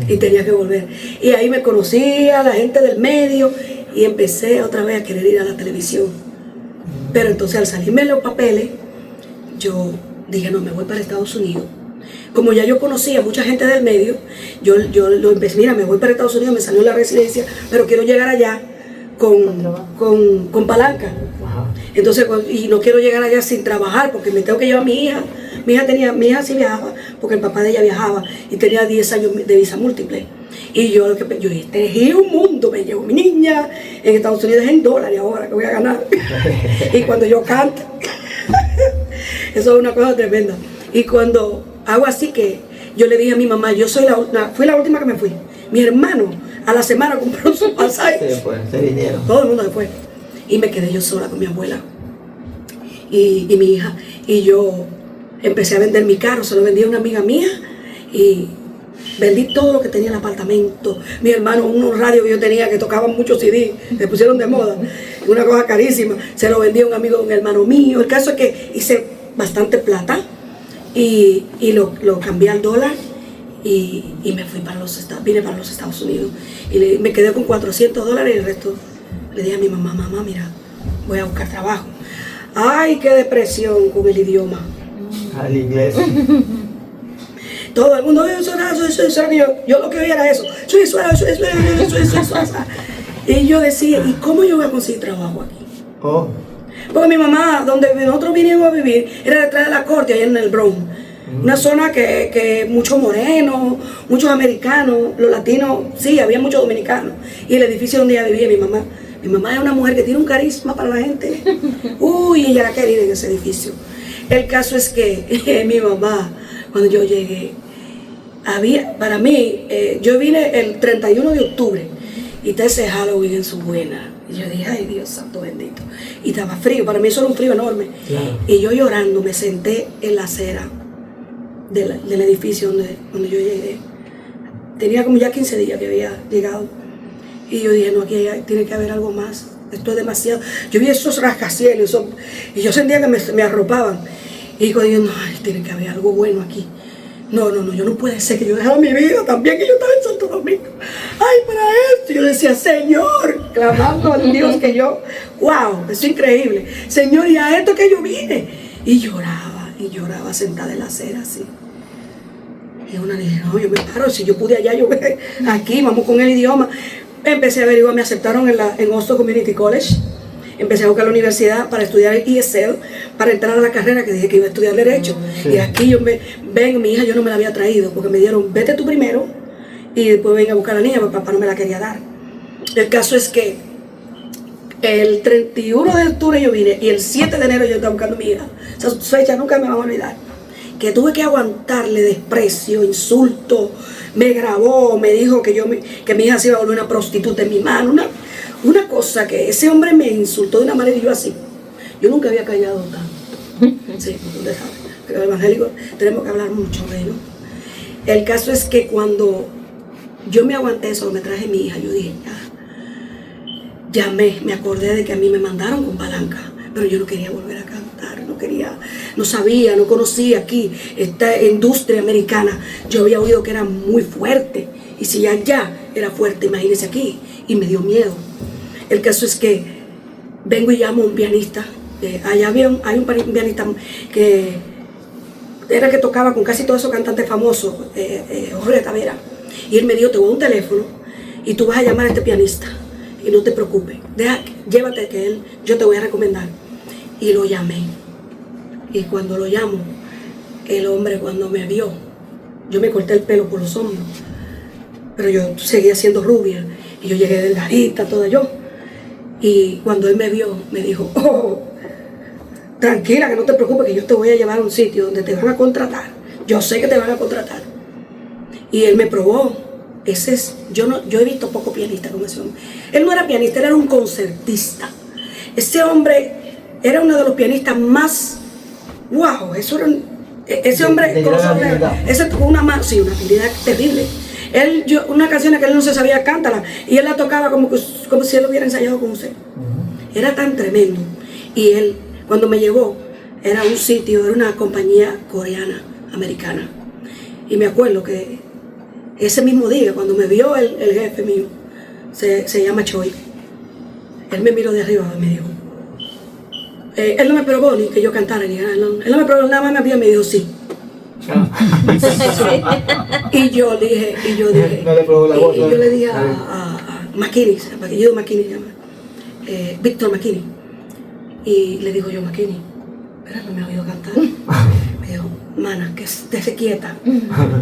Y tenía que volver. Y ahí me conocía la gente del medio y empecé otra vez a querer ir a la televisión. Pero entonces al salirme los papeles, yo dije, no, me voy para Estados Unidos. Como ya yo conocía a mucha gente del medio, yo lo empecé, mira, me voy para Estados Unidos, me salió la residencia, pero quiero llegar allá con palanca. Ajá. Entonces, y no quiero llegar allá sin trabajar, porque me tengo que llevar a mi hija. Mi hija sí viajaba, porque el papá de ella viajaba, y tenía 10 años de visa múltiple. Y yo tejí un mundo, me llevo mi niña, en Estados Unidos es en dólares ahora que voy a ganar. Y cuando yo canto, eso es una cosa tremenda. Y cuando hago así, que yo le dije a mi mamá, fui la última que me fui. Mi hermano a la semana compró su pasaje. Sí, pues, se vinieron. Todo el mundo se fue. Y me quedé yo sola con mi abuela y mi hija. Y yo empecé a vender mi carro, se lo vendí a una amiga mía y vendí todo lo que tenía en el apartamento. Mi hermano, unos radios que yo tenía que tocaban muchos CD, se pusieron de moda, una cosa carísima, se lo vendí a un amigo de un hermano mío. El caso es que hice bastante plata y lo cambié al dólar y me fui vine para los Estados Unidos. Y me quedé con $400 y el resto le dije a mi mamá, mira, voy a buscar trabajo. Ay, qué depresión con el idioma. Al inglés. Todo el mundo, yo lo que oía era eso. Y yo decía, ¿y cómo yo voy a conseguir trabajo aquí? Oh. Porque mi mamá, donde nosotros vinimos a vivir, era detrás de la corte, allá en el Bronx. Una zona que muchos morenos, muchos americanos, los latinos, sí, había muchos dominicanos. Y el edificio donde ella vivía, mi mamá es una mujer que tiene un carisma para la gente. Uy, ella era querida en ese edificio. El caso es que mi mamá, cuando yo llegué, para mí, yo vine el 31 de octubre y está ese Halloween en su buena. Y yo dije, ay Dios santo bendito. Y estaba frío, para mí eso era un frío enorme. Claro. Y yo llorando me senté en la acera del edificio donde yo llegué. Tenía como ya 15 días que había llegado. Y yo dije, no, aquí tiene que haber algo más. Esto es demasiado. Yo vi esos rascacielos y yo sentía que me arropaban. Y digo, no, tiene que haber algo bueno aquí. No, yo no puede ser que yo dejara mi vida también, que yo estaba en Santo Domingo. Ay, para esto. Yo decía, Señor, clamando al Dios que yo, wow, eso es increíble. Señor, y a esto que yo vine. Y lloraba sentada en la acera así. Y una le dije, no, yo me paro, si yo pude allá, yo voy aquí, vamos con el idioma. Empecé a averiguar, me aceptaron en Austin Community College. Empecé a buscar la universidad para estudiar el ESL, para entrar a la carrera que dije que iba a estudiar Derecho. Sí. Y aquí mi hija yo no me la había traído, porque me dieron, vete tú primero, y después venga a buscar a la niña, porque papá no me la quería dar. El caso es que el 31 de octubre yo vine, y el 7 de enero yo estaba buscando a mi hija. Esa fecha nunca me van a olvidar. Que tuve que aguantarle desprecio, insulto, me grabó, me dijo que mi hija se iba a volver una prostituta en mi mano, una cosa que ese hombre me insultó de una manera y yo así. Yo nunca había callado tanto. Sí, ustedes saben, que los evangélicos tenemos que hablar mucho de ello. El caso es que cuando yo me aguanté eso, me traje a mi hija, yo dije, ya me acordé de que a mí me mandaron con palanca, pero yo no quería volver a cantar, no sabía, no conocía aquí esta industria americana. Yo había oído que era muy fuerte, y si allá era fuerte, imagínense aquí, y me dio miedo. El caso es que vengo y llamo a un pianista. Allá hay un pianista que era que tocaba con casi todos esos cantantes famosos, Jorge Tavera. Y él me dijo, te voy a un teléfono y tú vas a llamar a este pianista. Y no te preocupes, llévate que yo te voy a recomendar. Y lo llamé. Y cuando lo llamo, el hombre cuando me vio, yo me corté el pelo por los hombros, pero yo seguía siendo rubia. Y yo llegué delgadita, toda yo. Y cuando él me vio, me dijo, oh, tranquila, que no te preocupes, que yo te voy a llevar a un sitio donde te van a contratar. Yo sé que te van a contratar. Y él me probó. Yo he visto poco pianista como ese hombre. Él no era pianista, él era un concertista. Ese hombre era uno de los pianistas más, wow, ese hombre con una habilidad terrible. Una canción que él no se sabía, cántala, y él la tocaba como si él lo hubiera ensayado con usted. Era tan tremendo. Y él, cuando me llevó, era un sitio, era una compañía coreana, americana. Y me acuerdo que ese mismo día, cuando me vio el jefe mío, se llama Choi, él me miró de arriba y me dijo, él no me probó ni que yo cantara, ni él no me probó, nada más me vio y me dijo sí. Y yo dije, no le probó la voz, y yo le dije a McKinney, apellido McKinney, Víctor McKinney, y le digo yo, McKinney, pero no me ha oído cantar. Me dijo, mana, que esté quieta,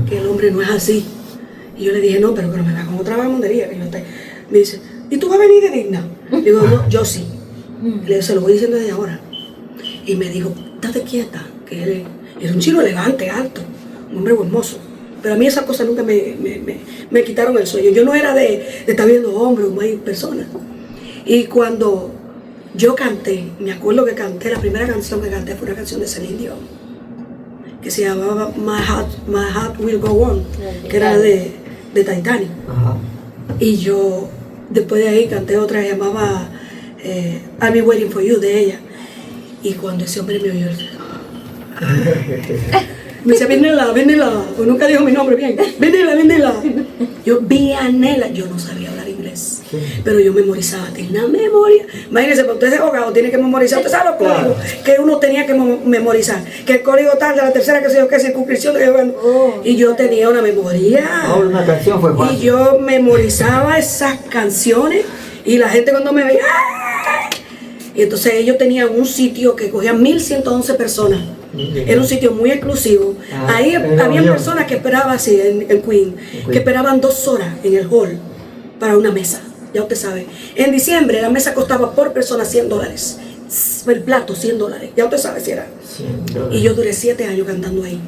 que el hombre no es así. Y yo le dije, no, pero que no me da con otra vagabundería. Me dice, ¿y tú vas a venir de Digna? Digo, no, yo sí. Le digo, se lo voy diciendo desde ahora. Y me dijo, estate quieta, que él es un chino elegante, alto, un hombre hermoso. Pero a mí esas cosas nunca me quitaron el sueño. Yo no era de estar viendo hombres o más personas. Y cuando yo canté, me acuerdo que canté, la primera canción que canté fue una canción de Celine Dion, que se llamaba My Heart Will Go On, que era de Titanic. Ajá. Y yo, después de ahí, canté otra que llamaba I'll Be Waiting For You, de ella. Y cuando ese hombre me oyó, me decía, Vianela, pues nunca dijo mi nombre bien, Vianela. Yo, Vianela, yo no sabía hablar inglés, pero yo memorizaba, tenía una memoria. Imagínense, porque usted es abogado, tiene que memorizar, usted sabe los códigos que uno tenía que memorizar, que el código tal de la tercera, que sé yo, que circunscripción, y yo tenía una memoria. Una canción fue fácil. Y yo memorizaba esas canciones, y la gente cuando me veía, ¡ay! Y entonces ellos tenían un sitio que cogían 1111 personas. Era un sitio muy exclusivo. Ahí había personas que esperaban, así, en Queen, que esperaban 2 horas en el hall para una mesa. Ya usted sabe. En diciembre la mesa costaba por persona $100. El plato, $100. Ya usted sabe si era. Y yo duré 7 años cantando ahí.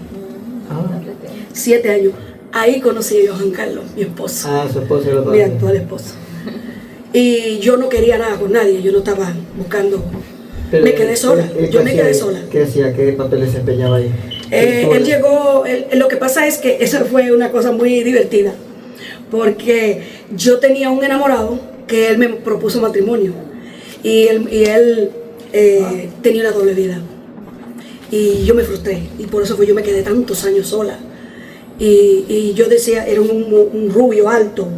7 años. Ahí conocí a Juan Carlos, mi esposo. Su esposo. Mi actual esposo. Y yo no quería nada con nadie, yo no estaba buscando. Pero me quedé sola, yo me quedé sola. ¿Qué hacía? ¿Qué papel desempeñaba ahí? Él llegó, lo que pasa es que esa fue una cosa muy divertida, porque yo tenía un enamorado que él me propuso matrimonio, y él tenía una doble vida, y yo me frustré, y por eso yo me quedé tantos años sola. Y yo decía, era un rubio alto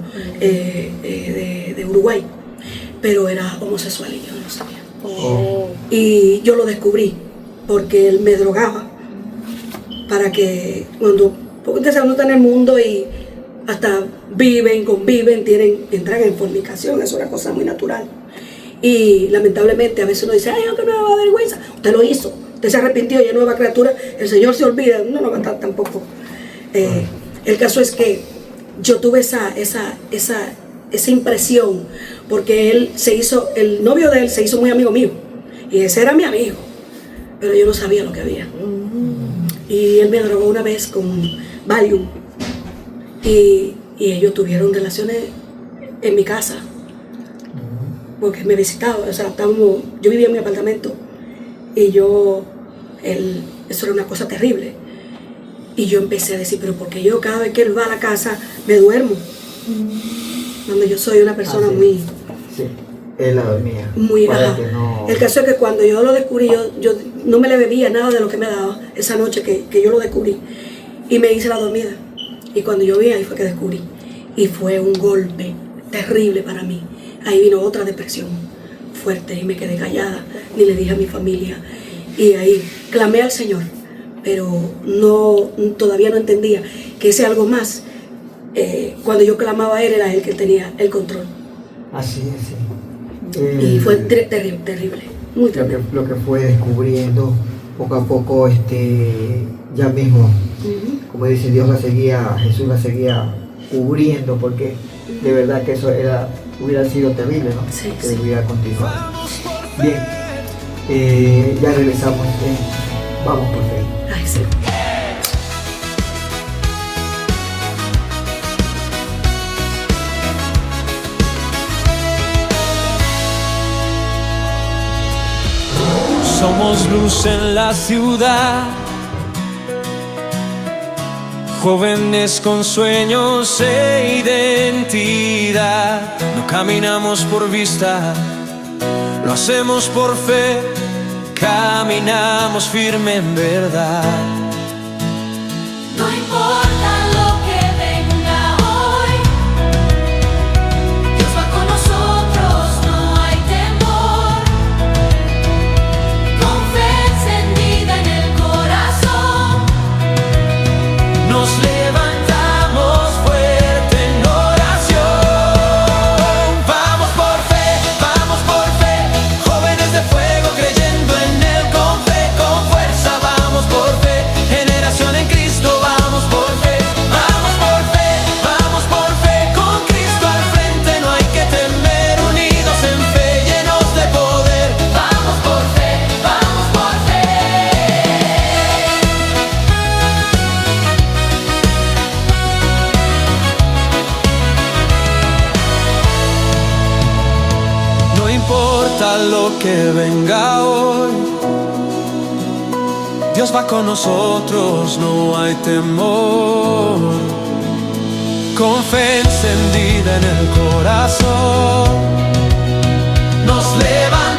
de Uruguay, pero era homosexual y yo no lo sabía. Y yo lo descubrí porque él me drogaba para que porque ustedes saben, uno está en el mundo y hasta conviven, entran en fornicación, es una cosa muy natural. Y lamentablemente a veces uno dice, ay, aunque no me da vergüenza, usted lo hizo, usted se arrepintió y es nueva criatura, el Señor se olvida, no va a estar tampoco. El caso es que yo tuve esa impresión, porque el novio de él se hizo muy amigo mío, y ese era mi amigo, pero yo no sabía lo que había. Y él me drogó una vez con Valium, y ellos tuvieron relaciones en mi casa, porque me visitaba, o sea, yo vivía en mi apartamento, y eso era una cosa terrible. Y yo empecé a decir, pero porque yo cada vez que él va a la casa me duermo. Donde yo soy una persona muy... Sí, él la dormía. Muy baja. No... El caso es que cuando yo lo descubrí, yo no me le bebía nada de lo que me daba esa noche que yo lo descubrí. Y me hice la dormida. Y cuando yo vi, ahí fue que descubrí. Y fue un golpe terrible para mí. Ahí vino otra depresión fuerte y me quedé callada. Ni le dije a mi familia. Y ahí clamé al Señor. pero todavía no entendía que ese algo más, cuando yo clamaba a Él, era Él que tenía el control. Así es, sí. Y fue terrible, muy terrible. Lo que fue descubriendo poco a poco, ya mismo, como dice, Jesús la seguía cubriendo, porque de verdad que eso hubiera sido terrible, ¿no? Sí, que sí. hubiera continuado. Bien, ya regresamos. Vamos por fe. Ay, sí. Somos luz en la ciudad, jóvenes con sueños e identidad. No caminamos por vista, lo hacemos por fe, caminamos firme en verdad. No importa lo que venga hoy, Dios va con nosotros, no hay temor. Con fe encendida en el corazón, Nos levantamos fuerte en oración. Vamos por fe, jóvenes de fuego creyendo en Él con fe, con fuerza. Vamos por fe, generación en Cristo. Vamos por fe, con Cristo al frente. No hay que temer, unidos en fe, llenos de poder. vamos por fe, vamos por fe. No importa lo que venga hoy, Dios va con nosotros, no hay temor. Con fe encendida en el corazón, nos levantamos